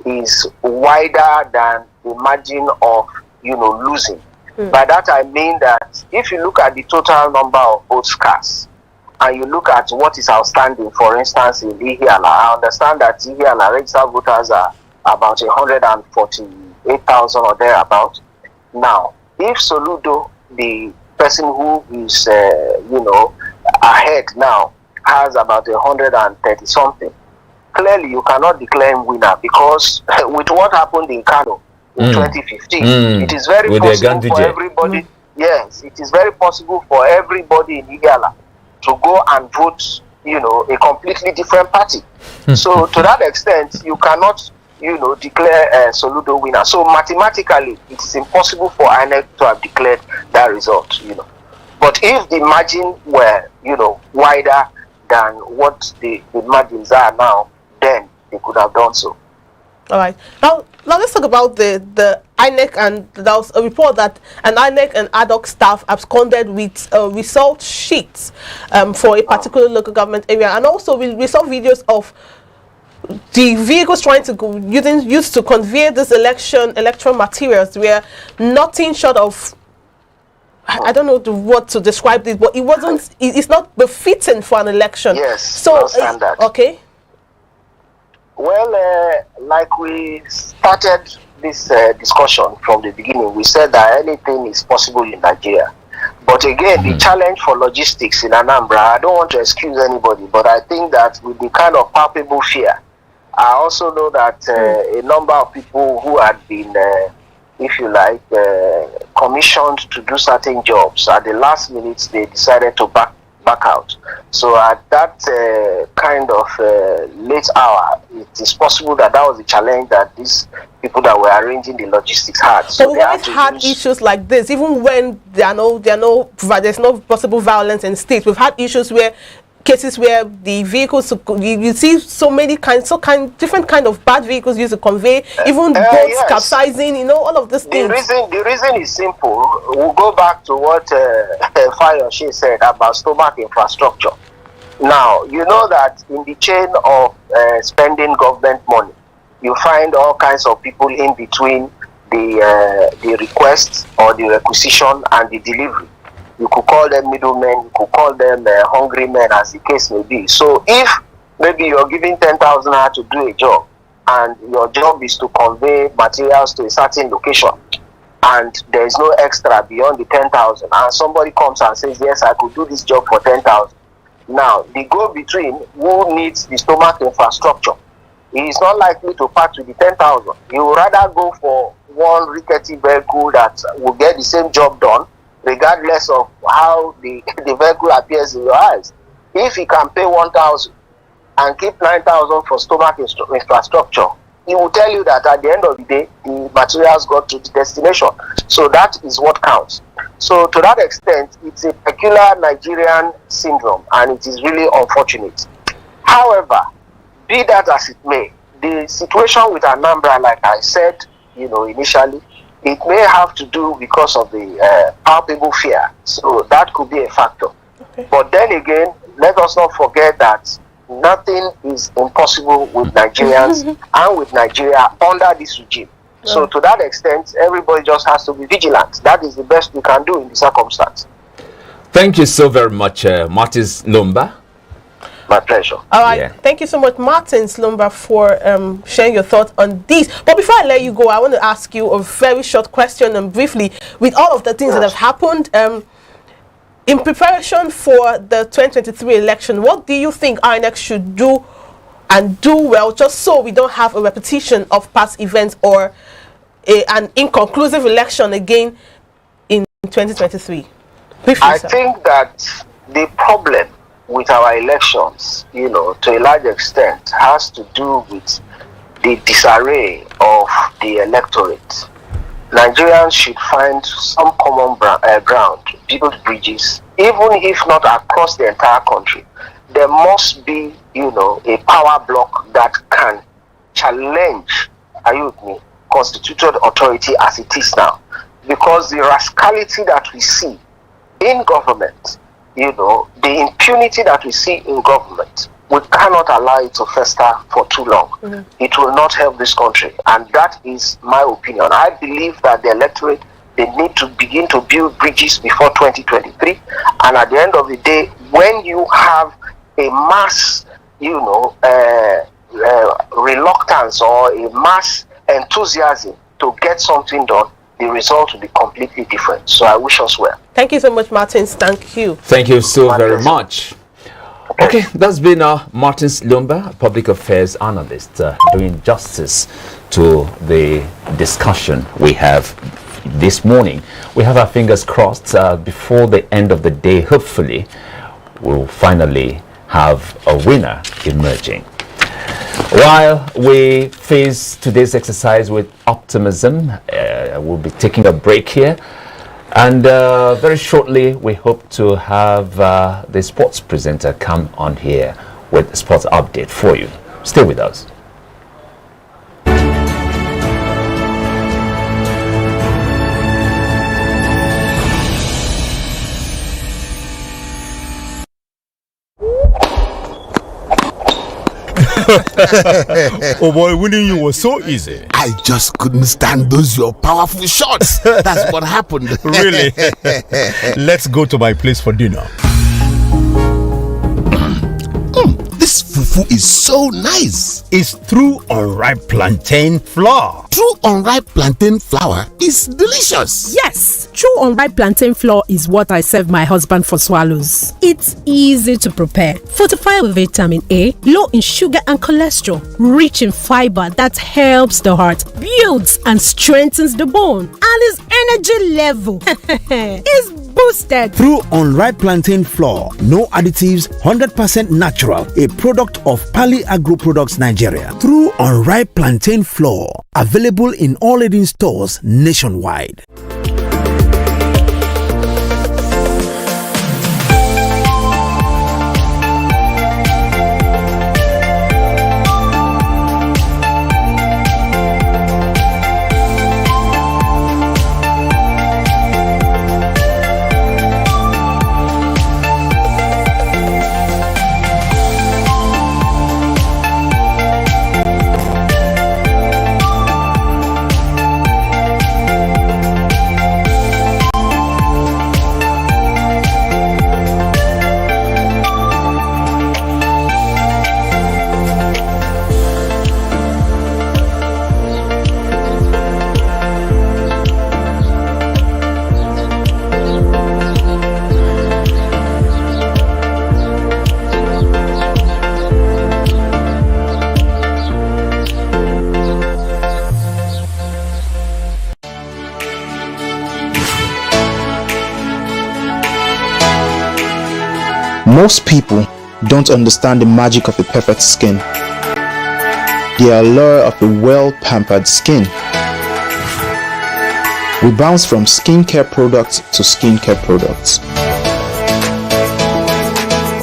is wider than the margin of losing. By that I mean that if you look at the total number of votes cast and you look at what is outstanding, for instance in Ihiala, I understand that Ihiala registered voters are about 148,000 or thereabout. Now, if Soludo, the person who is ahead now, has about 130 something, clearly you cannot declare him winner, because with what happened in Kano in 2015, it is very possible for everybody. Yes, it is very possible for everybody in Ihiala to go and vote, a completely different party. So to that extent, you cannot, declare Soludo winner. So mathematically, it is impossible for INEC to have declared that result. But if the margin were, wider than what the margins are now, then they could have done so. All right. Now let's talk about the INEC, and there was a report that an INEC and ad hoc staff absconded with result sheets for a particular local government area, and also we saw videos of the vehicles trying to go used to convey this electoral materials, where nothing short of, I don't know what to describe this, but it's not befitting for an election. Yes. So okay. Well, like we started this discussion from the beginning, we said that anything is possible in Nigeria. But But again, the challenge for logistics in Anambra, I don't want to excuse anybody, but I think that with the kind of palpable fear, I also know that a number of people who had been, if you like, commissioned to do certain jobs, at the last minute, they decided to back out. So at that kind of late hour, it is possible that was the challenge that these people that were arranging the logistics had. So we always had issues like this, even when there's no possible violence in states. We've had cases where the vehicles, you see so many different kind of bad vehicles used to convey, even boats capsizing, all of these things. The reason is simple. We'll go back to what Fayoshe said about stomach infrastructure. Now, you know that in the chain of spending government money, you find all kinds of people in between the request or the requisition and the delivery. You could call them middlemen, you could call them hungry men, as the case may be. So if maybe you're giving 10,000 naira to do a job, and your job is to convey materials to a certain location, and there is no extra beyond the 10,000, and somebody comes and says, yes, I could do this job for 10,000. Now, the go-between who needs the stomach infrastructure, he is not likely to part with the 10,000. He would rather go for one rickety vehicle that will get the same job done, regardless of how the vehicle appears in your eyes. If he can pay 1,000 and keep 9,000 for stomach infrastructure, he will tell you that at the end of the day, the materials got to the destination. So that is what counts. So to that extent, it's a peculiar Nigerian syndrome, and it is really unfortunate. However, be that as it may, the situation with Anambra, like I said, initially, it may have to do because of the palpable fear. So that could be a factor. Okay. But then again, let us not forget that nothing is impossible with Nigerians and with Nigeria under this regime. Yeah. So to that extent, everybody just has to be vigilant. That is the best we can do in the circumstance. Thank you so very much, Martins Lumba. My pleasure. All right. Thank you so much, Martins Lumba, for sharing your thoughts on this. But before I let you go, I want to ask you a very short question and briefly, with all of the things that have happened, in preparation for the 2023 election, what do you think INEC should do and do well, just so we don't have a repetition of past events or an inconclusive election again in 2023? Briefly, I think that the problem with our elections, to a large extent, has to do with the disarray of the electorate. Nigerians should find some common ground, build bridges, even if not across the entire country. There must be, a power block that can challenge, are you with me, constituted authority as it is now. Because the rascality that we see in government, the impunity that we see in government, we cannot allow it to fester for too long. It will not help this country, and that is my opinion. I believe that the electorate, they need to begin to build bridges before 2023, and at the end of the day, when you have a mass, reluctance or a mass enthusiasm to get something done, the result will be completely different. So I wish us well. Thank you so much, Martins. Thank you. Thank you so very much. Okay, that's been Martins Lumba, public affairs analyst, doing justice to the discussion we have this morning. We have our fingers crossed before the end of the day. Hopefully, we'll finally have a winner emerging. While we face today's exercise with optimism, we'll be taking a break here. And very shortly, we hope to have the sports presenter come on here with a sports update for you. Stay with us. Oh boy, winning you was so easy. I just couldn't stand those your powerful shots. That's what happened. Really? Let's go to my place for dinner. This fufu is so nice. It's through unripe plantain flour. True unripe plantain flour is delicious. Yes, True unripe plantain flour is what I serve my husband for swallows. It's easy to prepare. Fortified with vitamin A, low in sugar and cholesterol, rich in fiber that helps the heart, builds and strengthens the bone, and his energy level is boosted. Through unripe plantain flour, no additives, 100% natural, a product of Pali Agro Products Nigeria. Through unripe plantain flour, available in all leading stores nationwide. Most people don't understand the magic of a perfect skin, the allure of a well-pampered skin. We bounce from skincare products to skincare products,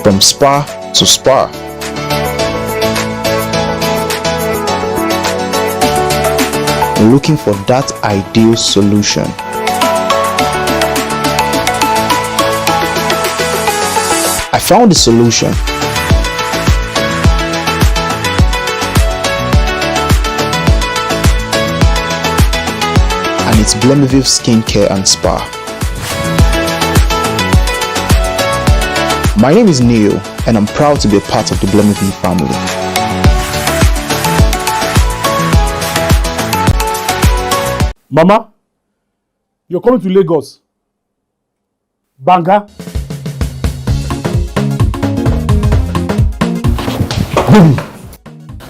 from spa to spa. Looking for that ideal solution. I found the solution. And it's Blemiville Skincare and Spa. My name is Neil, and I'm proud to be a part of the Blemiville family. Mama, you're coming to Lagos. Banga. Baby,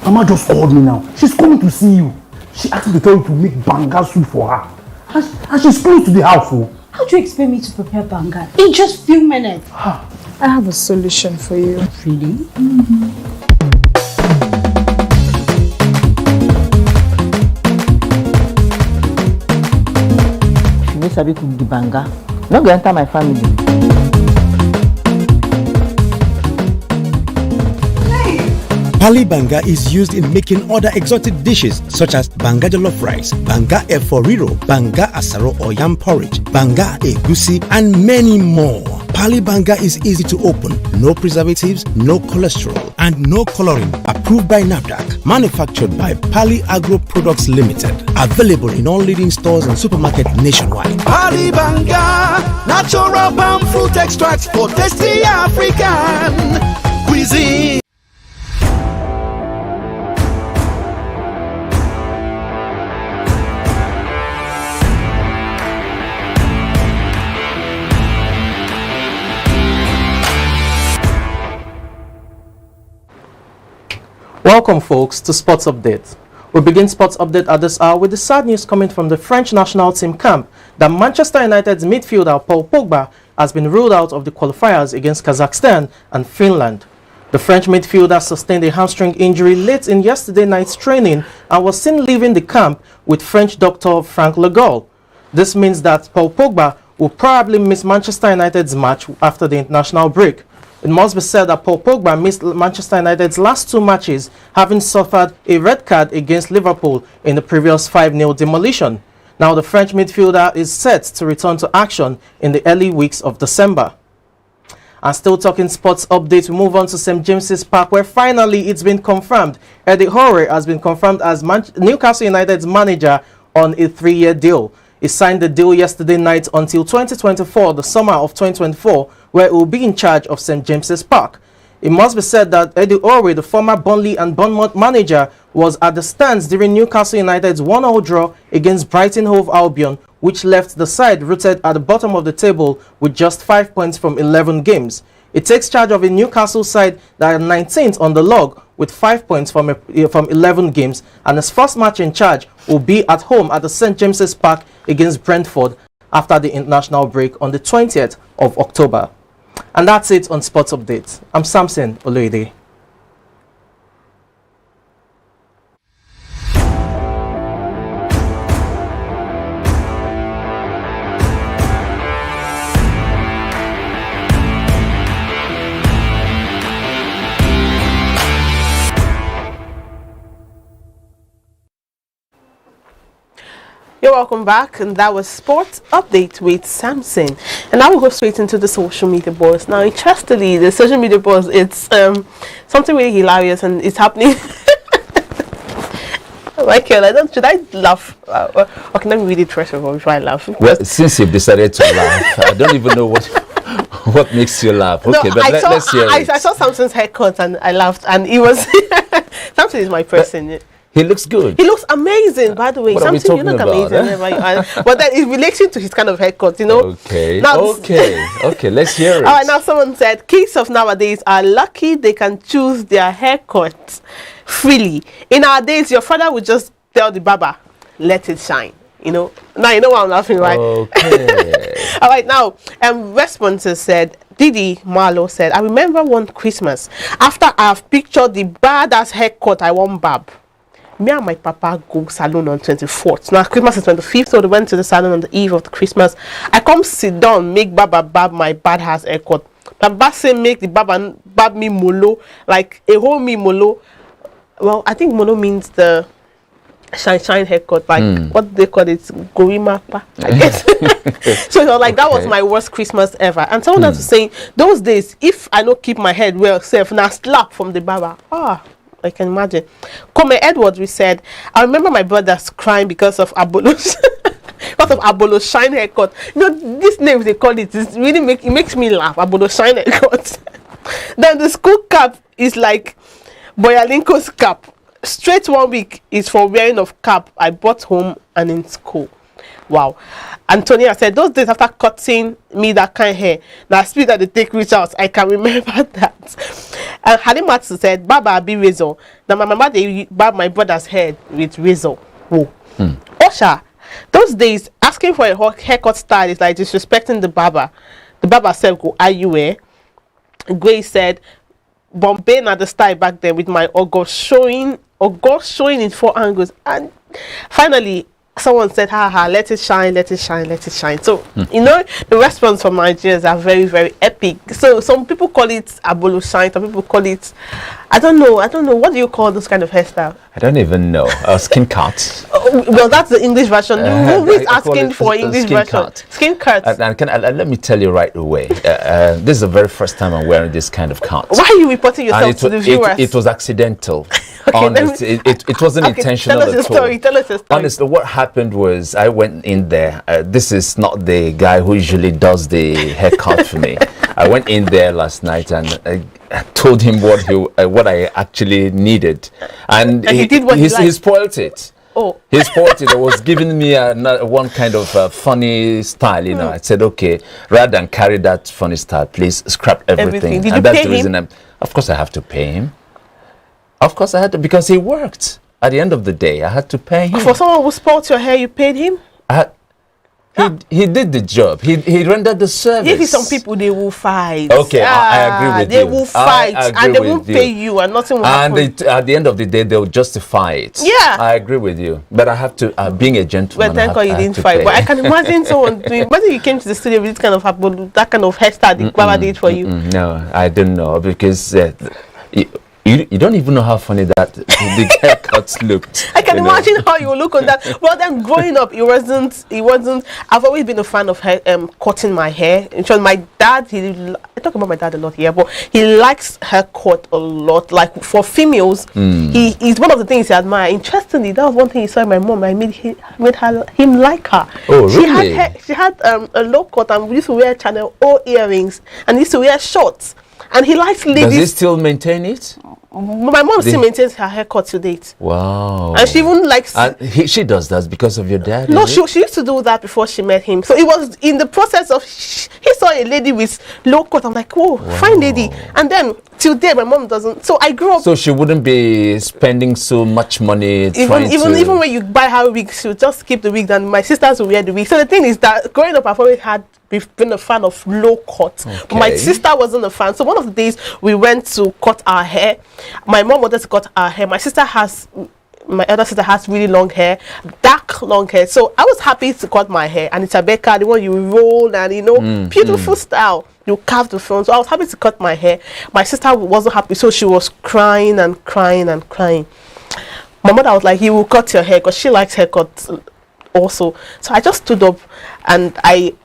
Mama just called me now. She's coming to see you. She asked me to tell you to make banga soup for her. And she's close to the house. Oh. How do you expect me to prepare banga in just few minutes? I have a solution for you. Really? If you need to cook the banga, not going to enter my family. Pali banga is used in making other exotic dishes such as banga jollof rice, banga eforiro, banga asaro or yam porridge, banga egusi, and many more. Pali banga is easy to open, no preservatives, no cholesterol, and no coloring. Approved by NAFDAC. Manufactured by Pali Agro Products Limited. Available in all leading stores and supermarkets nationwide. Pali banga, natural palm fruit extracts for tasty African cuisine. Welcome folks to Sports Update. We begin Sports Update at this hour with the sad news coming from the French national team camp that Manchester United's midfielder Paul Pogba has been ruled out of the qualifiers against Kazakhstan and Finland. The French midfielder sustained a hamstring injury late in yesterday night's training and was seen leaving the camp with French doctor Frank Le Gall. This means that Paul Pogba will probably miss Manchester United's match after the international break. It must be said that Paul Pogba missed Manchester United's last two matches, having suffered a red card against Liverpool in the previous 5-0 demolition. Now the French midfielder is set to return to action in the early weeks of December. And still talking sports updates, we move on to St. James's Park, where finally it's been confirmed. Eddie Howe has been confirmed as Newcastle United's manager on a 3-year deal. He signed the deal yesterday night until 2024, the summer of 2024, where he will be in charge of St. James's Park. It must be said that Eddie Howe, the former Burnley and Bournemouth manager, was at the stands during Newcastle United's 1-0 draw against Brighton Hove Albion, which left the side rooted at the bottom of the table with just 5 points from 11 games. It takes charge of a Newcastle side that are 19th on the log with 5 points from 11 games, and its first match in charge will be at home at the St. James's Park against Brentford after the international break on the 20th of October. And that's it on Sports Update. I'm Samson Oloide. You're welcome back, and that was Sports Update with Samson. And now we'll go straight into the social media buzz. Now, interestingly, the social media buzz, it's something really hilarious, and it's happening. Michael, should I laugh? Okay, let me read it first of all before I laugh. Well, since you've decided to laugh, I don't even know what makes you laugh. Okay, no, but let's hear it. I saw Samson's haircut and I laughed, and it was Samson is my person. He looks good. He looks amazing, by the way. Samson, you look amazing. But then in relation to his kind of haircut, you know. Okay. Now, okay. Let's hear it. All right. Now, someone said kids of nowadays are lucky they can choose their haircut freely. In our days, your father would just tell the barber, "Let it shine." You know. Now you know why I'm laughing, right? Okay. All right. Now, responses said. Didi Marlo said, "I remember one Christmas after I've pictured the badass haircut I want barb. Me and my papa go salon on 24th. Now Christmas is 25th, so they went to the salon on the eve of the Christmas. I come sit down, make baba barb my bad ass haircut. Baba say make the baba barb me molo, like a whole me molo. Well, I think molo means the shine haircut, like what they call it, gorimapa, I guess." So it was like, that was my worst Christmas ever. And someone else was saying, those days, if I don't keep my head well safe, now slap from the barber. I can imagine. Come Edward, we said, I remember my brothers crying because of Abolo's Abolo's shine haircut. You know, these names they call it, really makes me laugh. Abolo's shine haircut. Then the school cap is like Boyalinko's cap. Straight 1 week is for wearing of cap I bought home and in school. Wow. Antonia said, those days after cutting me that kind of hair, now speed that they take reach out, I can remember that. And Halimatsu said, Baba be razor. Now my mama they barb my brother's head with razor. Whoa. Osha, those days asking for a haircut style is like disrespecting the barber. The barber said, go IUA. Grace said, Bombay at the style back then with my August showing in 4 angles. And finally, someone said, haha, let it shine, let it shine, let it shine. So, you know, the response from Nigerians are very, very epic. So, some people call it Abolo shine, some people call it, I don't know. What do you call this kind of hairstyle? I don't even know. Skin cut. Well, that's the English version. Who is asking for English version? Skin cut. And let me tell you right away, this is the very first time I'm wearing this kind of cut. Why are you reporting yourself to the viewers? It was accidental. It wasn't intentional tell us at all. Tell us your story. Honestly, what happened was I went in there. This is not the guy who usually does the haircut for me. I went in there last night and I told him what I actually needed, and he did what he spoiled it. He spoiled it. He was giving me one kind of funny style, you know. I said, okay, rather than carry that funny style, please scrap everything. Did and you that's pay the reason him? Of course I have to pay him. Of course I had to, because he worked. At the end of the day, I had to pay him. For someone who spoiled your hair, you paid him? He did the job. He rendered the service. Maybe some people, they will fight. Okay, I agree with you. They will fight and they won't pay you and nothing will happen. And at the end of the day, they'll justify it. Yeah. I agree with you. But I have to, being a gentleman, well, thank God you didn't fight. But I can imagine someone doing, imagine you came to the studio with this kind of that kind of hairstyle the barber did for you. No, I don't know, because you don't even know how funny that the haircuts looked. I can imagine how you look on that. Well, then growing up, it wasn't. I've always been a fan of cutting my hair. In fact, my dad, I talk about my dad a lot here, but he likes haircut a lot. Like for females, he's one of the things he admires. Interestingly, that was one thing he saw in my mom. I made him like her. Oh, really? She had a low cut, and we used to wear Channel O earrings, and used to wear shorts. And he likes ladies. Does he still maintain it? my mom still maintains her haircut to date. Wow. And she even likes... she does that because of your dad? No, she used to do that before she met him. So it was in the process of... He saw a lady with low cut. I'm like, oh, wow. Fine lady. And then, till day, my mom doesn't... So I grew up... So she wouldn't be spending so much money even when you buy her wig, she'll just keep the wig, and my sisters will wear the wig. So the thing is that growing up, I've always been a fan of low cut. Okay. But my sister wasn't a fan. So one of the days we went to cut our hair. My mom wanted to cut our hair. My elder sister has really long hair, dark long hair. So I was happy to cut my hair. And it's a Becca, the one you roll and beautiful style. You carve the front. So I was happy to cut my hair. My sister wasn't happy, so she was crying and crying and crying. My mother was like, "You will cut your hair," because she likes haircuts also. So I just stood up and I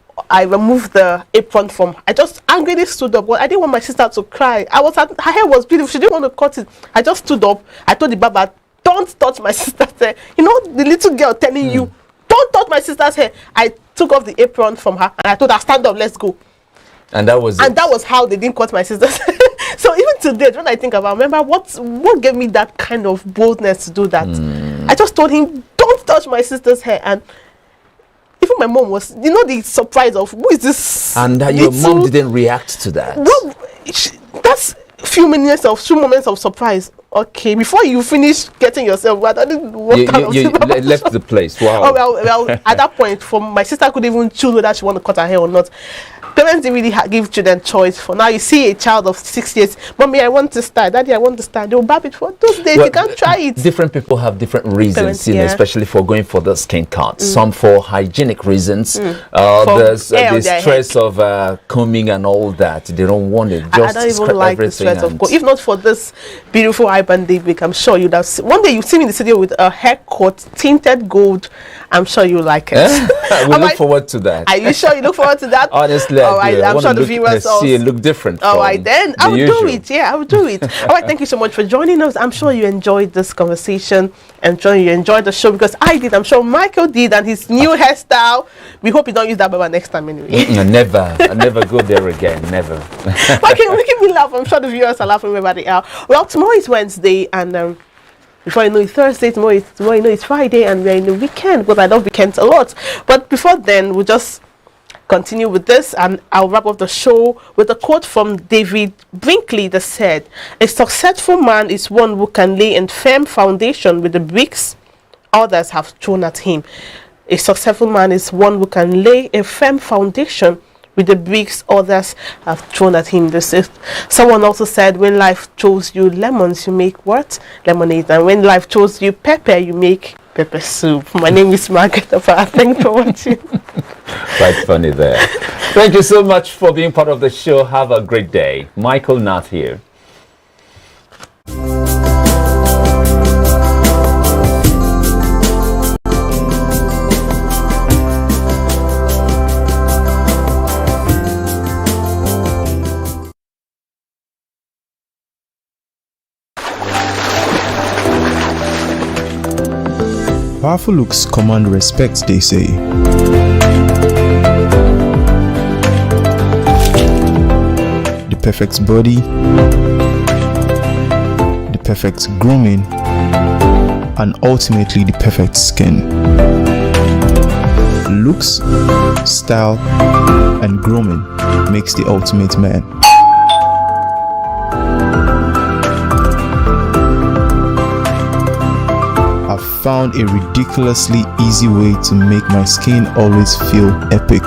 removed the apron from. I just angrily stood up, but I didn't want my sister to cry. Her hair was beautiful. She didn't want to cut it. I just stood up. I told the barber, "Don't touch my sister's hair." You know, the little girl telling you, "Don't touch my sister's hair." I took off the apron from her and I told her, "Stand up, let's go." And that was that was how they didn't cut my sister's hair. So even today, when I think about, remember what gave me that kind of boldness to do that? I just told him, "Don't touch my sister's hair." And even my mom was, the surprise of, who is this? And your mom didn't react to that. Well, that's few moments of surprise. Okay, before you finish getting yourself wet, I didn't left the place. Wow. Oh, well, at that point, my sister couldn't even choose whether she wanted to cut her hair or not. Parents didn't really give children choice. For now, you see a child of 6 years, "Mommy, I want to style. Daddy, I want to style." They'll barb it for those days. You can't try it. Different people have different reasons, especially for going for the skin cut. Some for hygienic reasons. The stress of combing and all that. They don't want it. I don't even like the stress of combing. If not for this beautiful iBrandTV, I'm sure you'd have one day you see me in the studio with a haircut, tinted gold. I'm sure you like it. We look forward to that. Are you sure you look forward to that? Honestly, all right, I'm sure the viewers also see it look different. All right, then I will do it. Yeah, I will do it. All right, thank you so much for joining us. I'm sure you enjoyed this conversation. You enjoyed the show, because I did. I'm sure Michael did, and his new hairstyle. We hope you don't use that barber next time anyway. Never. I never go there again. Never. Making me laugh. I'm sure the viewers are laughing wherever they are. Well, tomorrow is Wednesday, and before you know it's Thursday, tomorrow you know it's Friday, and we're in the weekend, because I love weekends a lot. But before then, we'll just continue with this, and I'll wrap up the show with a quote from David Brinkley that said, "A successful man is one who can lay a firm foundation with the bricks others have thrown at him." A successful man is one who can lay a firm foundation with the bricks others have thrown at him. Someone also said, when life throws you lemons, you make what? Lemonade. And when life throws you pepper, you make pepper soup. My name is Margaret. Thanks for watching. Quite funny there. Thank you so much for being part of the show. Have a great day. Michael Nath here. Powerful looks command respect, they say. The perfect body, the perfect grooming, and ultimately the perfect skin. Looks, style, and grooming makes the ultimate man. Found a ridiculously easy way to make my skin always feel epic.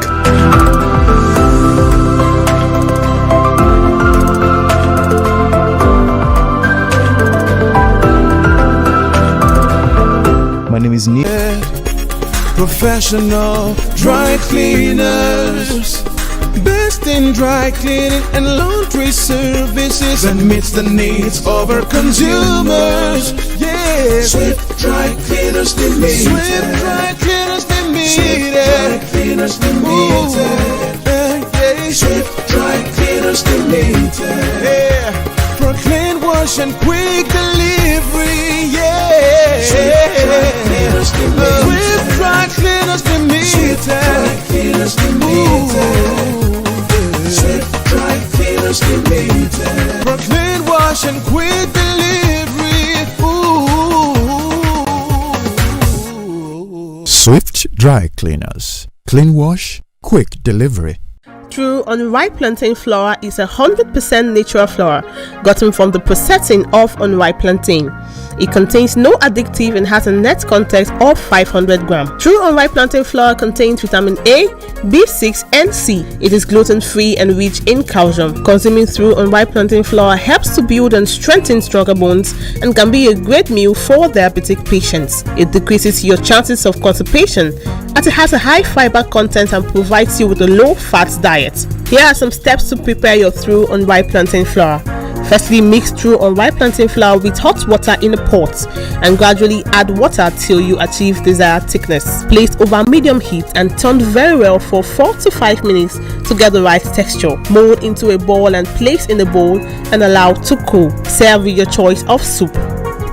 My name is Nick. Professional dry cleaners, best in dry cleaning and laundry services, that meets the needs of our consumers. Yeah, Swift Dry Cleaners Limited. Swift Dry Cleaners Limited. Swift Dry Cleaners Limited. Yeah, Swift Dry Cleaners Limited. Yeah, for clean wash and quick delivery. Yeah, Swift Dry Cleaners Limited. Swift Dry Cleaners Limited. Swift Dry Cleaners Limited. Swift Dry Cleaners Limited. For clean wash and quick delivery. Swift Dry Cleaners. Clean wash, quick delivery. True unripe plantain flour is 100% natural flour gotten from the processing of unripe plantain. It contains no addictive and has a net content of 500 grams. True unripe plantain flour contains vitamin A, B6 and C. It is gluten-free and rich in calcium. Consuming True unripe plantain flour helps to build and strengthen stronger bones and can be a great meal for diabetic patients. It decreases your chances of constipation as it has a high fiber content and provides you with a low-fat diet. Here are some steps to prepare your True unripe plantain flour. Firstly, mix True unripe plantain flour with hot water in a pot and gradually add water till you achieve desired thickness. Place over medium heat and turn very well for 4 to 5 minutes to get the right texture. Mold into a ball and place in a bowl and allow to cool. Serve with your choice of soup.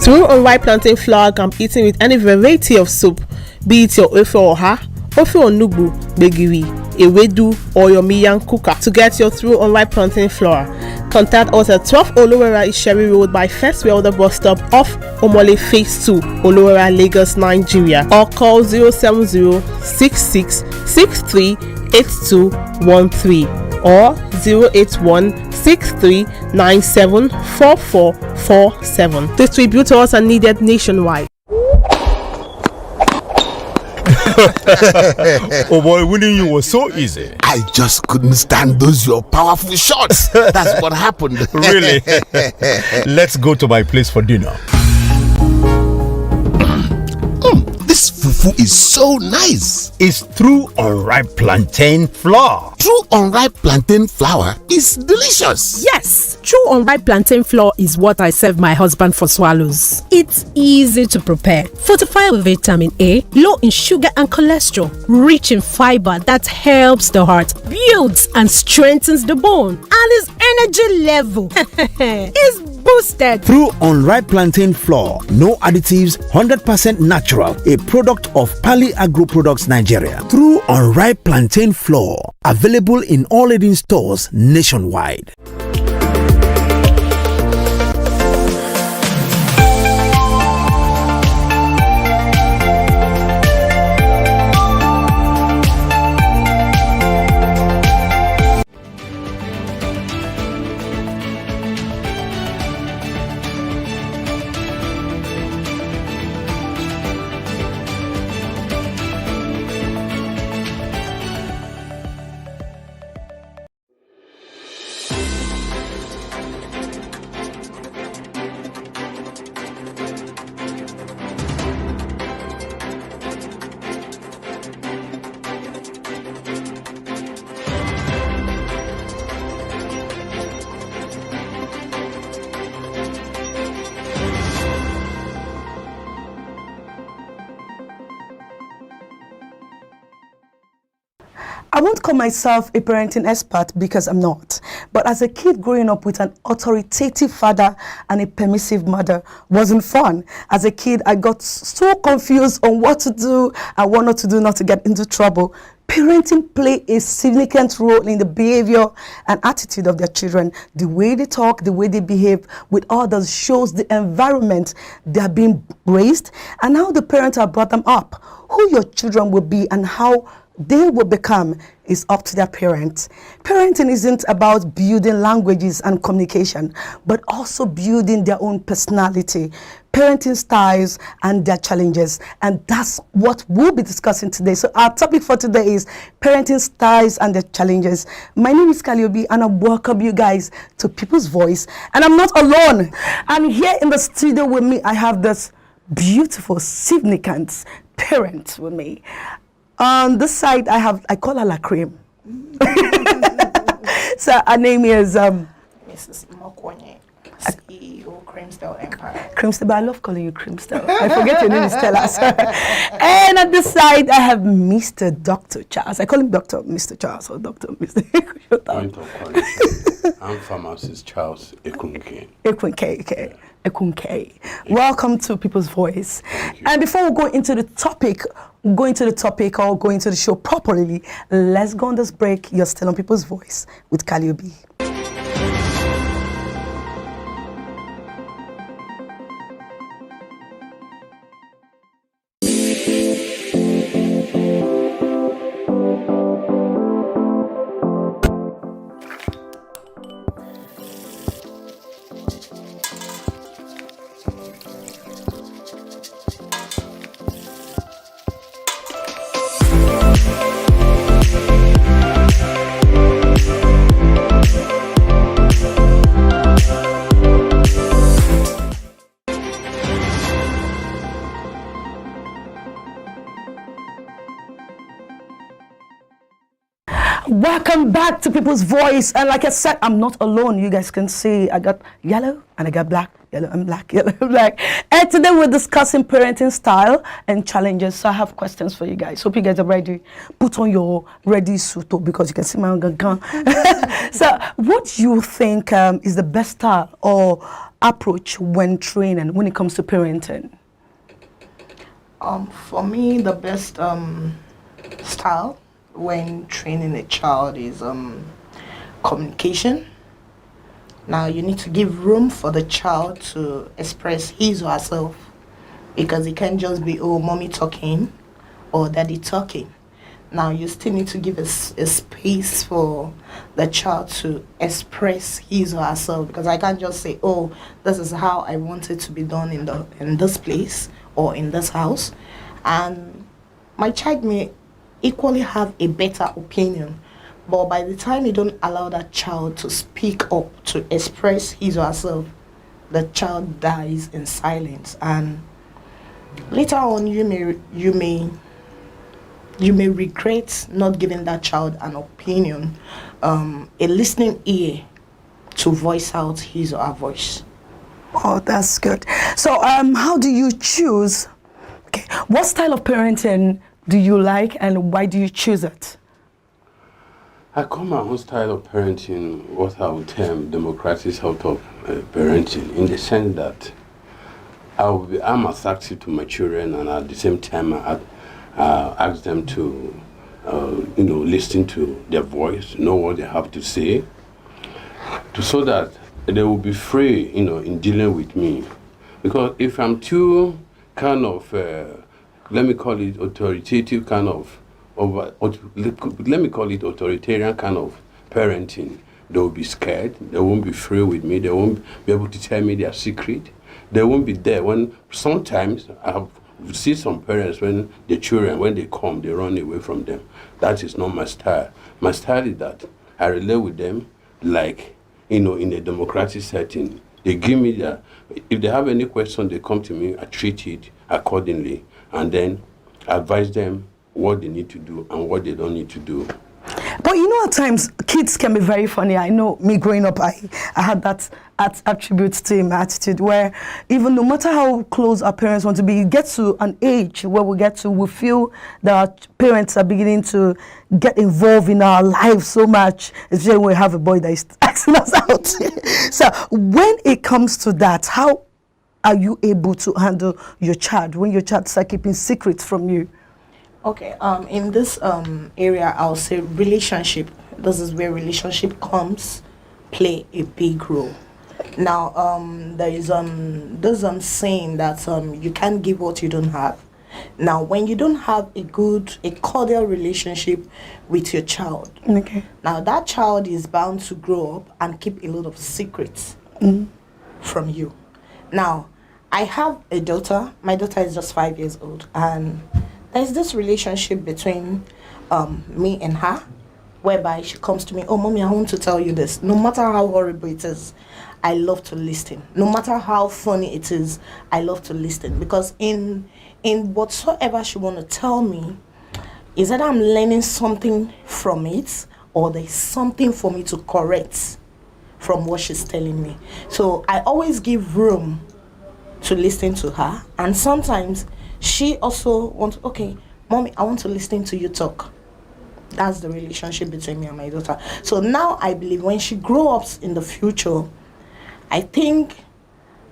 True unripe plantain flour can be eaten with any variety of soup, be it your ofe oha, ofe onugbu, begiri, ewedu, or your miyan kuka. To get your True unripe plantain flour, contact us at 12 Olowera Isheri Road by First Welder bus stop off Omole Phase 2, Olowera, Lagos, Nigeria, or call 070-6663-8213 or 081-6397-4447. Distributors are needed nationwide. Oh boy, winning you was so easy. I just couldn't stand those your powerful shots. That's what happened. Really? Let's go to my place for dinner. This fufu is so nice. It's True unripe plantain flour. True unripe plantain flour is delicious. Yes, True unripe plantain flour is what I serve my husband for swallows. It's easy to prepare. Fortified with vitamin A, low in sugar and cholesterol, rich in fiber that helps the heart, builds and strengthens the bone, and his energy level is boosted. True unripe plantain flour, no additives, 100% natural. A product of Pali Agro Products Nigeria. True unripe plantain flour, available in all leading stores nationwide. I won't call myself a parenting expert because I'm not. But as a kid growing up with an authoritative father and a permissive mother wasn't fun. As a kid, I got so confused on what to do and what not to do not to get into trouble. Parenting play a significant role in the behavior and attitude of their children. The way they talk, the way they behave with others shows the environment they are being raised and how the parents have brought them up. Who your children will be and how they will become is up to their parents. Parenting isn't about building languages and communication, but also building their own personality, parenting styles, and their challenges. And that's what we'll be discussing today. So our topic for today is parenting styles and their challenges. My name is Kaliobi, and I welcome you guys to People's Voice. And I'm not alone. And here in the studio with me, I have this beautiful, significant parent with me. On this side, I call her La Cream. So her name is Mrs. Mokonye, CEO, Creamstyle Empire. Creamstyle, but I love calling you Creamstyle. I forget your name is Stella. And at this side, I have Mr. Dr. Charles. I call him Dr. Mr. Charles or Dr. Mr. I'm pharmacist Charles Ekunke. Ekunke. Welcome to People's Voice. And before we go into the topic or go into the show properly, let's go on this break. You're still on People's Voice with Kaliobi. Welcome back to People's Voice, and like I said, I'm not alone. You guys can see I got yellow and I got black, yellow and black, yellow and black. And today we're discussing parenting style and challenges. So I have questions for you guys. Hope you guys are ready. Put on your ready suit because you can see my gun. So what do you think is the best style or approach when training, when it comes to parenting? For me, the best style when training a child is communication. Now you need to give room for the child to express his or herself, because it can't just be, oh, mommy talking or daddy talking. Now you still need to give a space for the child to express his or herself, because I can't just say, oh, this is how I want it to be done in this place or in this house, and my child may equally have a better opinion, but by the time you don't allow that child to speak up, to express his or herself, the child dies in silence, and later on you may regret not giving that child an opinion, a listening ear to voice out his or her voice. Oh, that's good. So how do you choose, what style of parenting do you like, and why do you choose it? I call my own style of parenting what I would term democratic sort of parenting, in the sense that I'm attractive to my children, and at the same time I ask them to listen to their voice, know what they have to say, so that they will be free in dealing with me. Because if I'm too kind of let me call it authoritative kind of, let me call it authoritarian kind of parenting, they will be scared, they won't be free with me, they won't be able to tell me their secret, they won't be there. When sometimes I have seen some parents, when the children, when they come, they run away from them. That is not my style. My style is that I relate with them like, in a democratic setting. They give me if they have any question, they come to me, I treat it accordingly, and then advise them what they need to do and what they don't need to do. But at times kids can be very funny. I know me growing up, I had that attribute to my attitude, where even no matter how close our parents want to be, it gets to an age where we feel that our parents are beginning to get involved in our lives so much, especially when we have a boy that is asking us out. So when it comes to that, how are you able to handle your child when your child starts keeping secrets from you? Okay, in this area, I'll say relationship. This is where relationship play a big role. Now, there is this saying that you can't give what you don't have. Now, when you don't have a cordial relationship with your child, now that child is bound to grow up and keep a lot of secrets from you. Now, I have a daughter. My daughter is just 5 years old, and there's this relationship between me and her, whereby she comes to me, oh, mommy, I want to tell you this. No matter how horrible it is, I love to listen. No matter how funny it is, I love to listen. Because in whatsoever she want to tell me, is that I'm learning something from it, or there's something for me to correct from what she's telling me. So I always give room to listen to her, and sometimes she also wants, okay, mommy, I want to listen to you talk. That's the relationship between me and my daughter. So now I believe when she grows up in the future, I think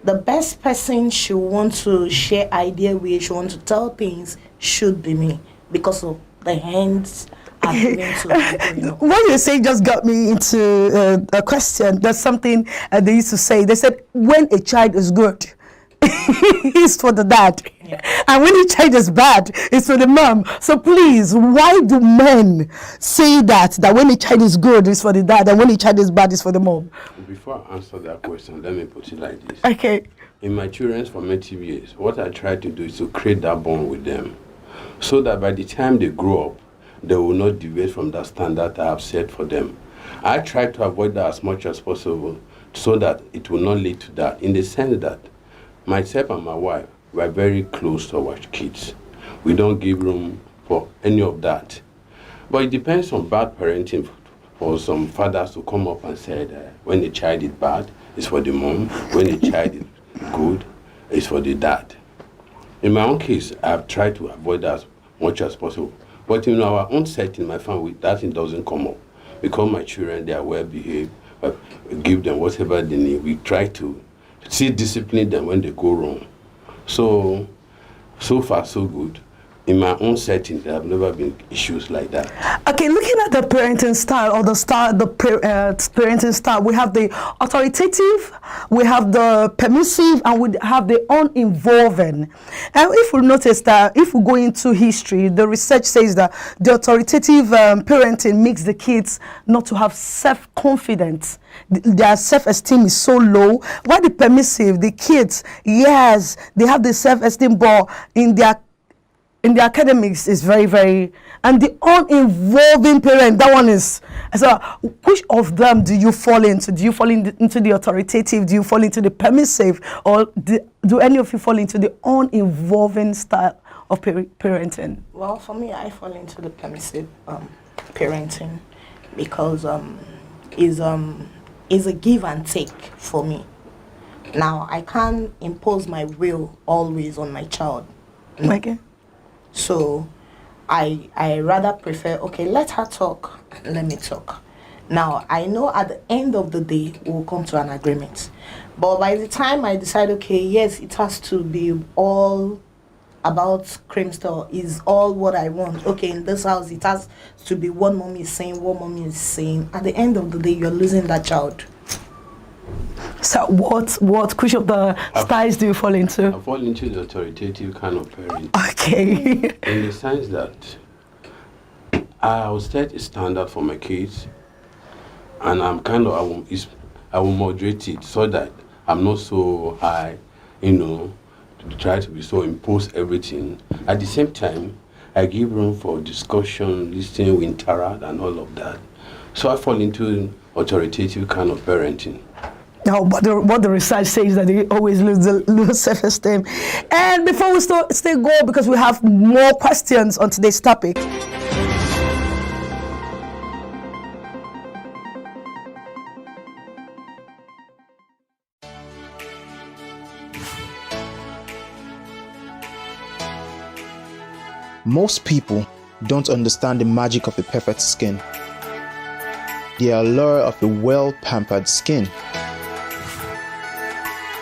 the best person she wants to share idea with, she wants to tell things, should be me, because of the hands I've given to her. What you say just got me into a question. There's something they used to say. They said, when a child is good, it's for the dad. Yeah. And when the child is bad, it's for the mom. So please, why do men say that when the child is good, it's for the dad, and when the child is bad, it's for the mom? Before I answer that question, let me put it like this. Okay. In my children's formative years, what I try to do is to create that bond with them, so that by the time they grow up, they will not deviate from that standard I have set for them. I try to avoid that as much as possible so that it will not lead to that, in the sense that myself and my wife were very close to our kids. We don't give room for any of that. But it depends on bad parenting for some fathers to come up and say that when the child is bad, it's for the mom. When the child is good, it's for the dad. In my own case, I've tried to avoid that as much as possible. But in our own setting, my family, that thing doesn't come up. Because my children, they are well behaved, we give them whatever they need. We try to discipline them when they go wrong. So far, so good. In my own setting, there have never been issues like that. Okay, looking at the parenting style or the parenting style, we have the authoritative, we have the permissive, and we have the uninvolving. And if we notice that, if we go into history, the research says that the authoritative parenting makes the kids not to have self-confidence. Their self-esteem is so low. While the permissive, the kids, yes, they have the self-esteem, but in the academics is very, very, and the uninvolving parent, that one is, so which of them do you fall into? Do you fall into the authoritative? Do you fall into the permissive? Or do any of you fall into the uninvolving style of parenting? Well, for me, I fall into the permissive parenting because is a give and take for me. Now, I can't impose my will always on my child. Okay. So I rather prefer, okay, let her talk, let me talk. Now, I know at the end of the day, we'll come to an agreement. But by the time I decide, okay, yes, it has to be all about cream store, is all what I want. Okay, in this house, it has to be what mommy is saying, what mommy is saying. At the end of the day, you're losing that child. So which of the styles do you fall into? I fall into the authoritative kind of parent. Okay. In the sense that I will set a standard for my kids, and I will moderate it so that I'm not so high, to try to be so impose everything. At the same time, I give room for discussion, listening, we interact, and all of that. So I fall into authoritative kind of parenting. No, but what the research says that they always lose self-esteem. And before we stay go, because we have more questions on today's topic. Most people don't understand the magic of a perfect skin, the allure of a well-pampered skin.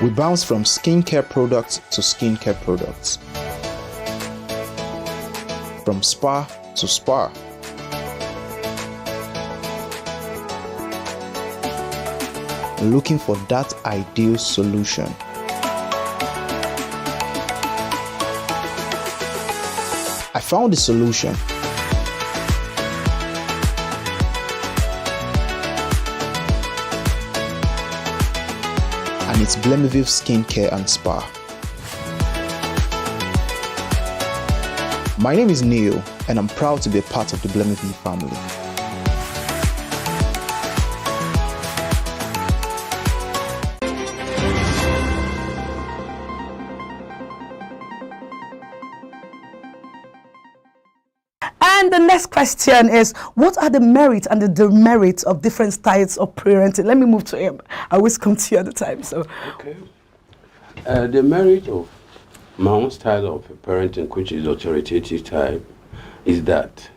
We bounce from skincare products to skincare products, from spa to spa. Looking for that ideal solution. I found the solution. And it's Blemiville Skincare and Spa. My name is Neil, and I'm proud to be a part of the Blemiville family. And the next question is, what are the merits and the demerits of different styles of parenting? Let me move to him. I always come to you at the time. So, okay. The merit of my own style of parenting, which is authoritative type, is that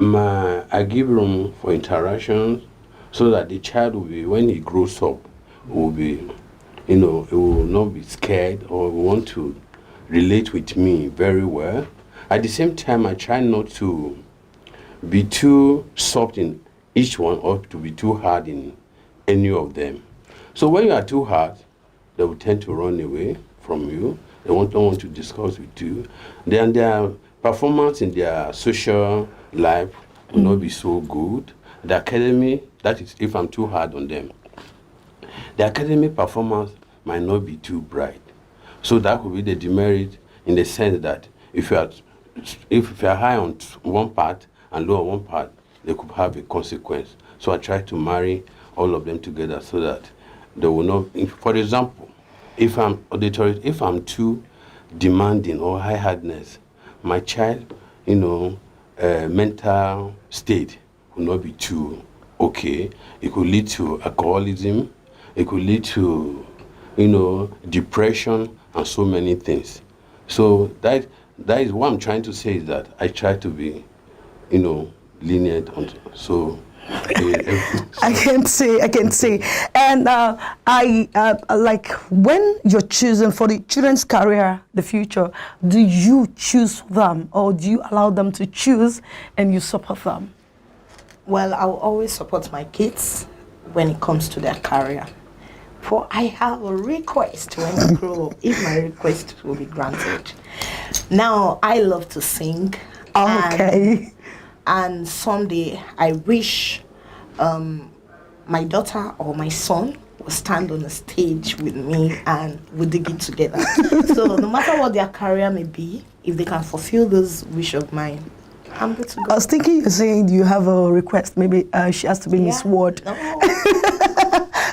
I give room for interactions so that the child will be, when he grows up, will be, he will not be scared or want to relate with me very well. At the same time, I try not to be too soft in each one or to be too hard in any of them. So when you are too hard, they will tend to run away from you. They don't want to discuss with you. Then their performance in their social life will not be so good. The academy, that is if I'm too hard on them, the academic performance might not be too bright. So that could be the demerit in the sense that if you are if you are high on one part and low on one part, they could have a consequence. So I try to marry all of them together so that they will not. For example, if I'm too demanding or high-handedness, my child, mental state will not be too okay. It could lead to alcoholism. It could lead to, depression and so many things. So that is what I'm trying to say, is that I try to be, lenient on. So I can say, and I like when you're choosing for the children's career, the future. Do you choose them, or do you allow them to choose and you support them? Well, I'll always support my kids when it comes to their career. For I have a request when I grow up, if my request will be granted. Now, I love to sing. Okay. And someday I wish my daughter or my son will stand on a stage with me and we dig it together. So no matter what their career may be, if they can fulfill this wish of mine, I'm good to go. I was thinking you're saying you have a request. Maybe she has to be Miss World. No.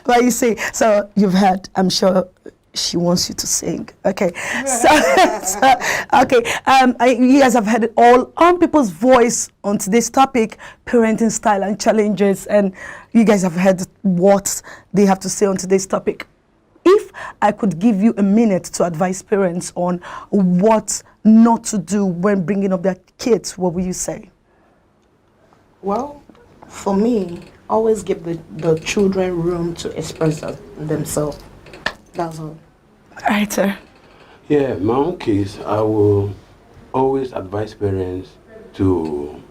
But you see, so you've heard, I'm sure she wants you to sing. Okay. Okay. You guys have heard it all on People's Voice on today's topic, parenting style and challenges. And you guys have heard what they have to say on today's topic. If I could give you a minute to advise parents on what not to do when bringing up their kids, what will you say? Well, for me, always give the children room to express themselves. That's all. Right, sir. Yeah, in my own case, I will always advise parents to,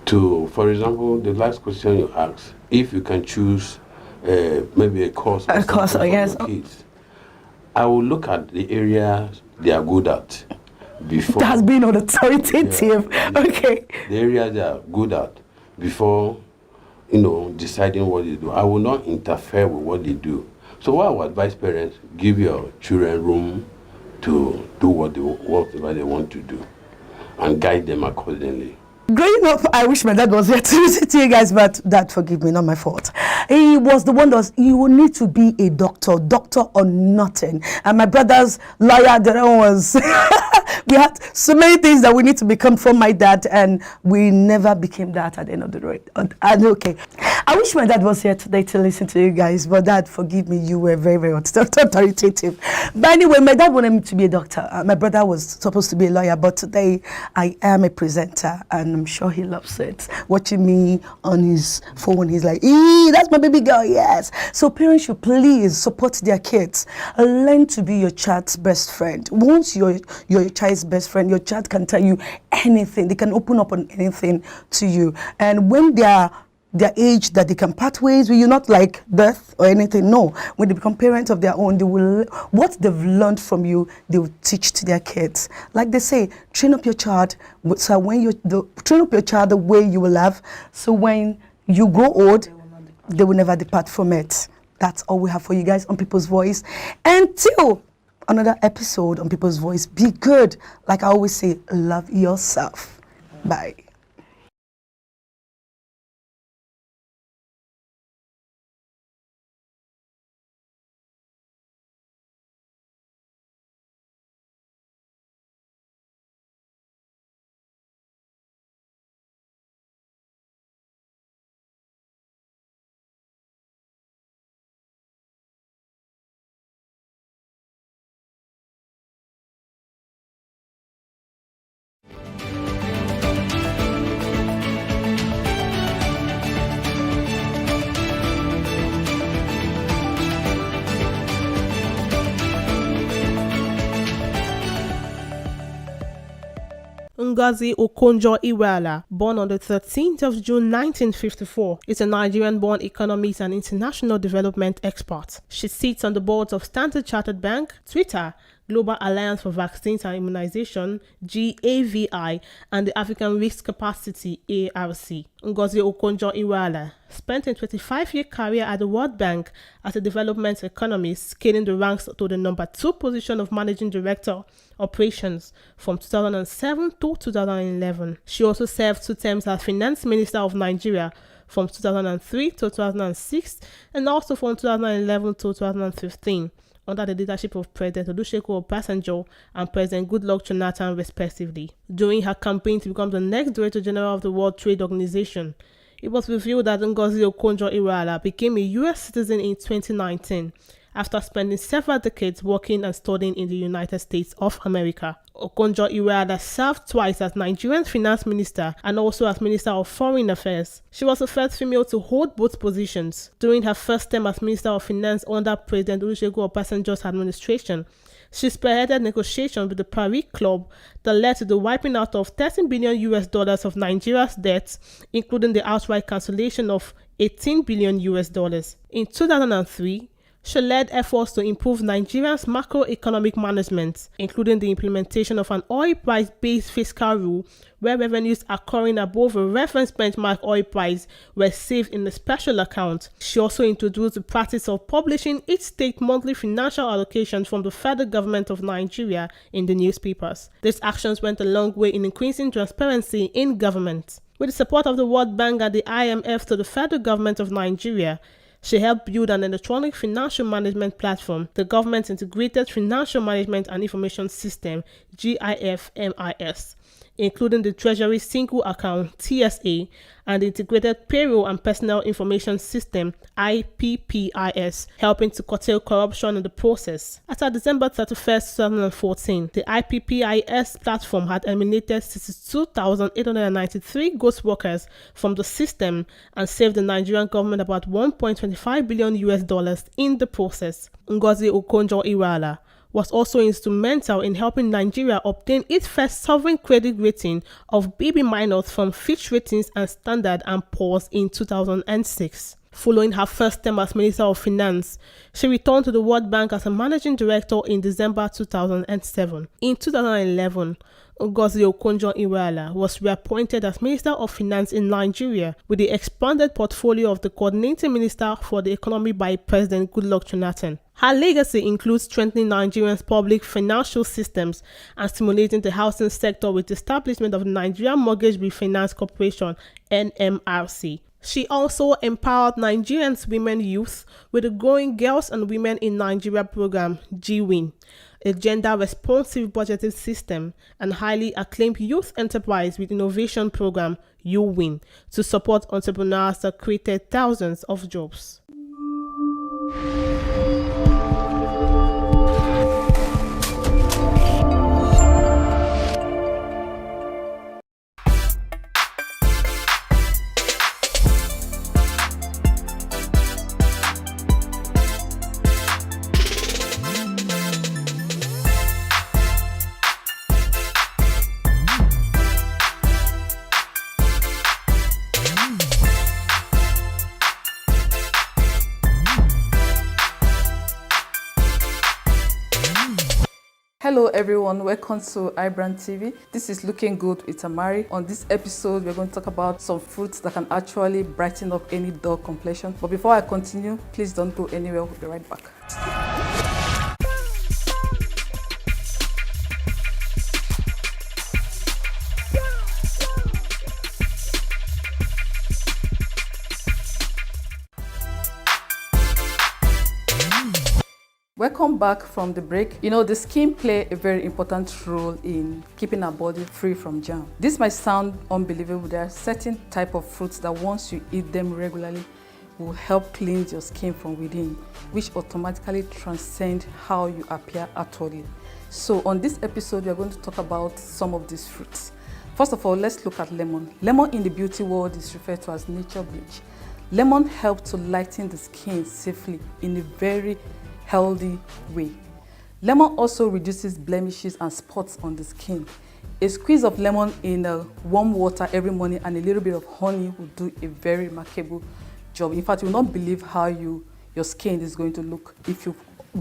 for example, the last question you asked, if you can choose maybe a course for yes. your kids, I will look at the areas they are good at before. That's been on authoritative. Yeah, okay. The areas they are good at before, deciding what they do. I will not interfere with what they do. So what I would advise parents, give your children room to do whatever they want to do and guide them accordingly. Growing up, I wish my dad was here to listen to you guys, but Dad, forgive me, not my fault. He was the one that you will need to be a doctor or nothing. And my brother's lawyer, the other one was... We had so many things that we need to become from my dad, and we never became that at the end of the road. And okay, I wish my dad was here today to listen to you guys, but Dad, forgive me, you were very, very authoritative. But anyway, my dad wanted me to be a doctor. My brother was supposed to be a lawyer, but today I am a presenter, and I'm sure he loves it. Watching me on his phone, he's like, that's my baby girl, yes. So parents should please support their kids. Learn to be your child's best friend. Once you're your child's best friend, your child can tell you anything. They can open up on anything to you. And when they are their age that they can part ways with you, not like death or anything, no. When they become parents of their own, they will, what they've learned from you, they will teach to their kids. Like they say, train up your child, so when train up your child the way you will love, so when you grow old, they will never depart from it. That's all we have for you guys on People's Voice. Until another episode on People's Voice, be good. Like I always say, love yourself. Bye. Ngozi Okonjo-Iweala, born on the 13th of June 1954, is a Nigerian-born economist and international development expert. She sits on the boards of Standard Chartered Bank, Twitter, Global Alliance for Vaccines and Immunization, GAVI, and the African Risk Capacity, ARC. Ngozi Okonjo-Iweala spent a 25-year career at the World Bank as a development economist, scaling the ranks to the number 2 position of Managing Director, Operations from 2007 to 2011. She also served 2 terms as Finance Minister of Nigeria from 2003 to 2006 and also from 2011 to 2015 under the leadership of President Olusegun Obasanjo and President Goodluck Jonathan respectively. During her campaign to become the next Director General of the World Trade Organization, it was revealed that Ngozi Okonjo-Iweala became a U.S. citizen in 2019 after spending several decades working and studying in the United States of America. Okonjo-Iweala served twice as Nigerian Finance Minister and also as Minister of Foreign Affairs. She was the first female to hold both positions. During her first term as Minister of Finance under President Olusegun Obasanjo's administration, she spearheaded negotiations with the Paris Club that led to the wiping out of $13 billion of Nigeria's debts, including the outright cancellation of $18 billion. In 2003, she led efforts to improve Nigeria's macroeconomic management, including the implementation of an oil price-based fiscal rule where revenues occurring above a reference benchmark oil price were saved in a special account. She also introduced the practice of publishing each state monthly financial allocations from the federal government of Nigeria in the newspapers. These actions went a long way in increasing transparency in government. With the support of the World Bank and the IMF to the federal government of Nigeria, she helped build an electronic financial management platform, the Government Integrated Financial Management and Information System, GIFMIS, including the Treasury Single Account, TSA, and the Integrated Payroll and Personal Information System, IPPIS, helping to curtail corruption in the process. As of December 31st, 2014, the IPPIS platform had eliminated 62,893 ghost workers from the system and saved the Nigerian government about $1.25 billion in the process. Ngozi Okonjo-Iweala was also instrumental in helping Nigeria obtain its first sovereign credit rating of BB- from Fitch Ratings and Standard & Poor's in 2006. Following her first term as Minister of Finance, she returned to the World Bank as a Managing Director in December 2007. In 2011, Ngozi Okonjo-Iweala was reappointed as Minister of Finance in Nigeria with the expanded portfolio of the Coordinating Minister for the Economy by President Goodluck Jonathan. Her legacy includes strengthening Nigeria's public financial systems and stimulating the housing sector with the establishment of the Nigerian Mortgage Refinance Corporation, NMRC. She also empowered Nigerians women youth with the Growing Girls and Women in Nigeria program, GWIN, a gender-responsive budgeting system, and highly acclaimed youth enterprise with innovation program, UWIN, to support entrepreneurs that created thousands of jobs. Hello everyone, welcome to iBrandTV. This is Looking Good with Amari. On this episode, we're going to talk about some fruits that can actually brighten up any dull complexion. But before I continue, please don't go anywhere. We'll be right back. Welcome back from the break. You know, the skin play a very important role in keeping our body free from germs. This might sound unbelievable. There are certain type of fruits that once you eat them regularly will help cleanse your skin from within, which automatically transcend how you appear outwardly. So on this episode, we are going to talk about some of these fruits. First of all, let's look at lemon. Lemon in the beauty world is referred to as nature bleach. Lemon helps to lighten the skin safely in a very healthy way. Lemon also reduces blemishes and spots on the skin. A squeeze of lemon in warm water every morning and a little bit of honey will do a very remarkable job. In fact, you will not believe how your skin is going to look if you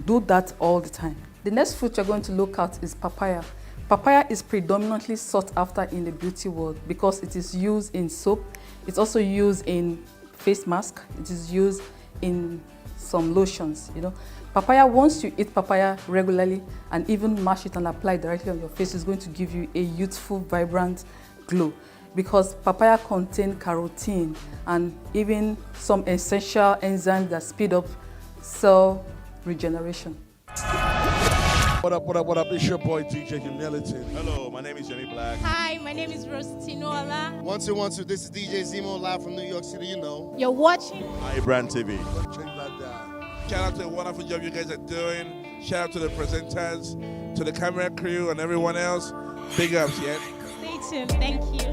do that all the time. The next fruit you're going to look at is papaya. Papaya is predominantly sought after in the beauty world because it is used in soap. It's also used in face mask. It is used in some lotions, you know. Papaya, once you eat papaya regularly and even mash it and apply it directly on your face, is going to give you a youthful, vibrant glow because papaya contains carotene and even some essential enzymes that speed up cell regeneration. What up, it's your boy DJ Humility. Hello, my name is Jimmy Black. Hi, my name is Rose Tinola. 1212, this is DJ Zemo live from New York City, you know. You're watching iBrandTV. Check that down. Shout out to the wonderful job you guys are doing. Shout out to the presenters, to the camera crew, and everyone else. Big ups, yeah? Stay tuned. Thank you.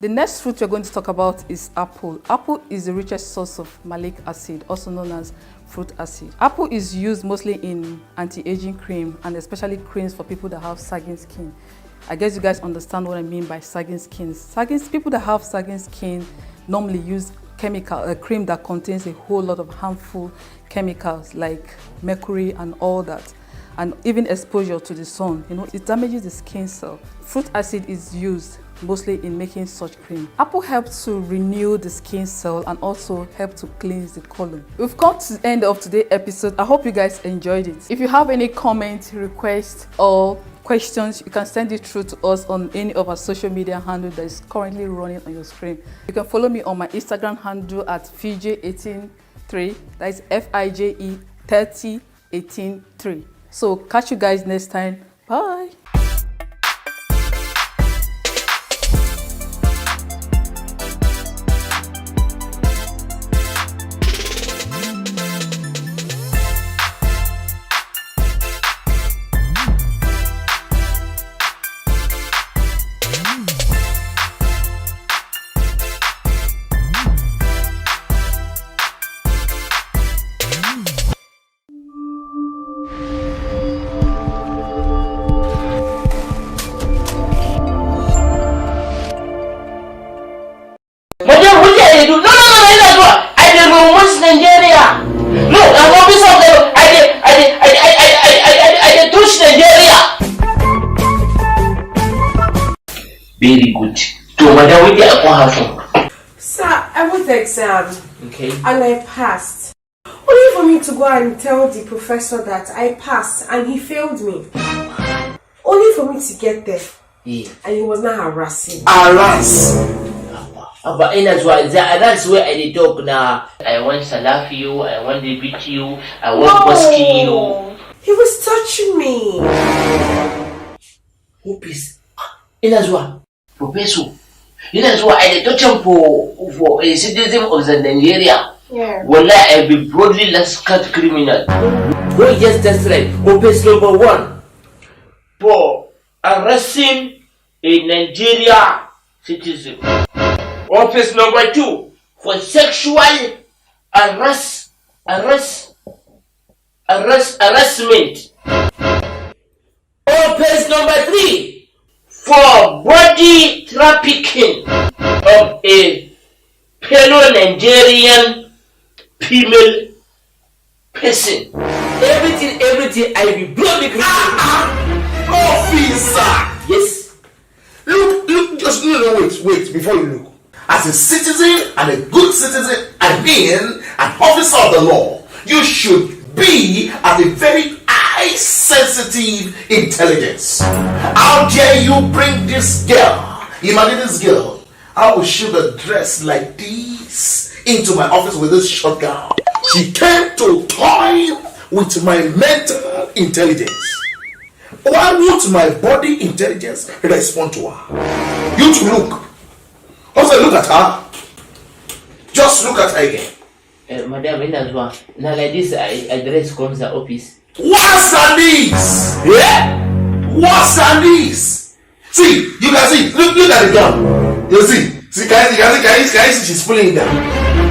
The next fruit we're going to talk about is apple. Apple is the richest source of malic acid, also known as fruit acid. Apple is used mostly in anti-aging cream and especially creams for people that have sagging skin. I guess you guys understand what I mean by sagging skin. People that have sagging skin normally use a cream that contains a whole lot of harmful chemicals like mercury and all that. And even exposure to the sun, you know, it damages the skin cell. Fruit acid is used mostly in making such cream. Apple helps to renew the skin cell and also help to cleanse the colon. We've come to the end of today's episode. I hope you guys enjoyed it. If you have any comment, requests, or questions, you can send it through to us on any of our social media handle that is currently running on your screen. You can follow me on my Instagram handle at FIJE183, that is FIJE 30183. So catch you guys next time. Bye. Nigeria. Look, I'm office of the I touch Nigeria. Very good. So madam, we get a Sir, I wrote the exam. Okay. And I passed. Only for me to go and tell the professor that I passed and he failed me. Only for me to get there. Yeah. And he was not harassing. Harass. But in as well, that's where I talk now. I want to laugh you, I want to beat you, I want to busky you. He was touching me. Who is? In as well, Professor. In as well, I touch him for a citizen of the Nigeria. Yeah. Well, I be broadly less cut criminal. Go just that's right. Offense number 1 for arresting a Nigeria citizen. Offense number 2 for sexual harassment. Offense number 3 for body trafficking of a fellow Nigerian female person. Everything I will blow the ground. Officer! Yes. Look, just wait before you look. As a citizen and a good citizen and being an officer of the law, you should be at a very high sensitive intelligence. How dare you bring this girl, imagine this girl, how she should dress like this into my office with this short gown. She came to toy with my mental intelligence. Why won't my body intelligence respond to her? You to look. Also look at her. Just look at her again. Madam, in as well. Now like this, I address comes the office. Worse than this. Yeah? Worse than this. See, you can see. Look at the gun. You see. See, can you see she's pulling it down.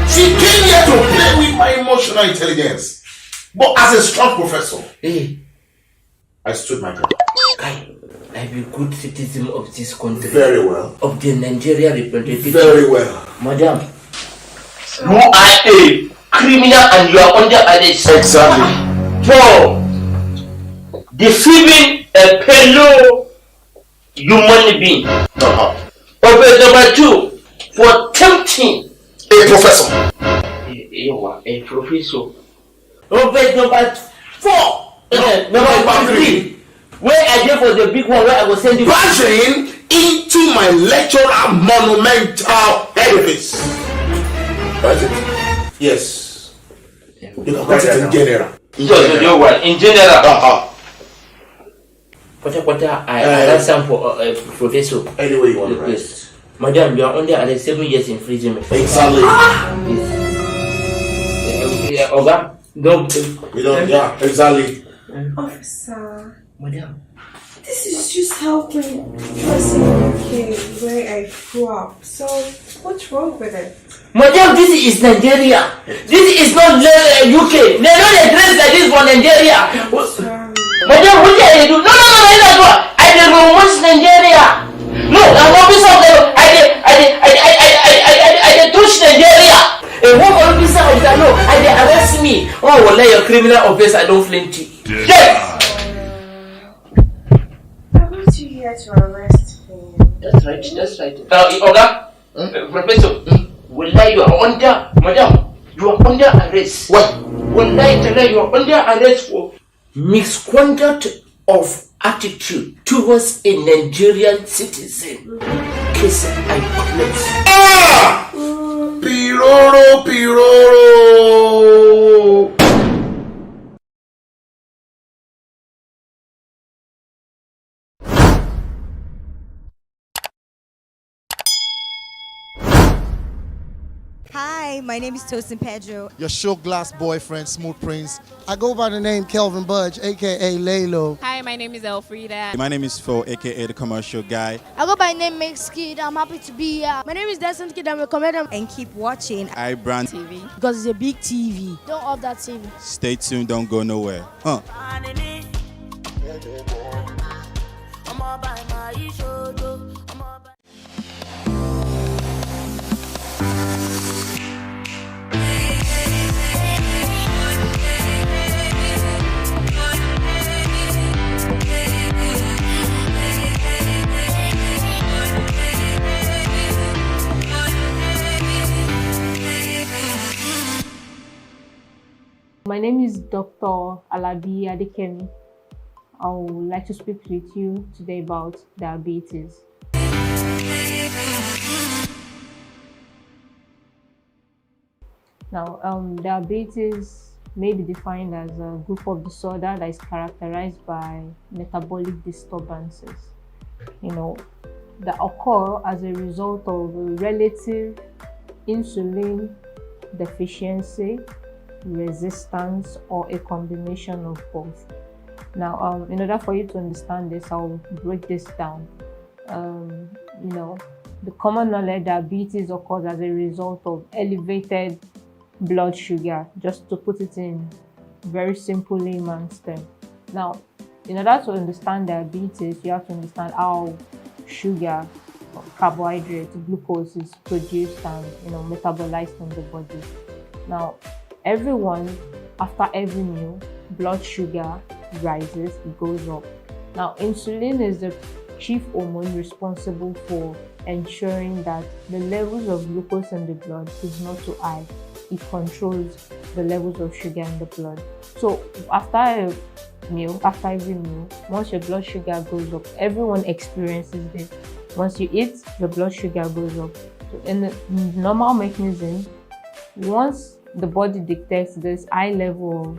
She came here to play with my emotional intelligence. But as a strong professor, I stood my ground. I be good citizen of this country. Very well. Of the Nigeria representative. Very well. Madam, you are a criminal and you are under arrest. Exactly. For deceiving a fellow human being. Offense number 2, for tempting a professor. A professor. Offense number 4. Number 3. Where I go for the big one where I was sending Bashing into my lecturer monumental edifice. That's it. Yes. You can put it in general. In general. I answer for professor. Anyway you want to write. Madam, you are under arrest 7 years imprisonment. Exactly. Oga, don't. Yeah, exactly. Officer, Madam, this is just how my person UK where I grew up. So what's wrong with it? Madam, this is Nigeria. This is not UK. They don't dress like this for Nigeria. Madam, what did I do? No. I did not watch Nigeria. No, I'm officer of the. I did touch Nigeria. A home officer of the law, and they arrest me. Oh, well, like a criminal offense, I don't flinty. Yes. I brought you here to arrest me. That's right. Oga, Professor, well, you are under, madam, you are under arrest. What? Well, you are under arrest for misconduct of attitude towards a Nigerian citizen. Case I close. Piroro. Hi, my name is Tosin Pedro. Your show glass boyfriend, Smooth Prince. I go by the name Kelvin Budge, aka Laylo. Hi, my name is Elfrida. My name is Phil, aka the commercial guy. I go by name Mix Kid. I'm happy to be here. My name is Desmond Kid. I'm a comedian. And keep watching iBrandTV because it's a big TV. Don't off that TV. Stay tuned, don't go nowhere. My name is Dr. Alabi Adekemi. I would like to speak with you today about diabetes. Now, diabetes may be defined as a group of disorder that is characterized by metabolic disturbances, that occur as a result of relative insulin deficiency, resistance, or a combination of both. Now, in order for you to understand this, I'll break this down. The common knowledge diabetes occurs as a result of elevated blood sugar, just to put it in very simple layman's terms. Now, in order to understand diabetes, you have to understand how sugar, carbohydrate, glucose is produced and metabolized in the body. Now, everyone, after every meal, blood sugar rises, it goes up. Now, insulin is the chief hormone responsible for ensuring that the levels of glucose in the blood is not too high. It controls the levels of sugar in the blood. So after every meal, once your blood sugar goes up, everyone experiences this. Once you eat, your blood sugar goes up. So in the normal mechanism, once the body detects this high level of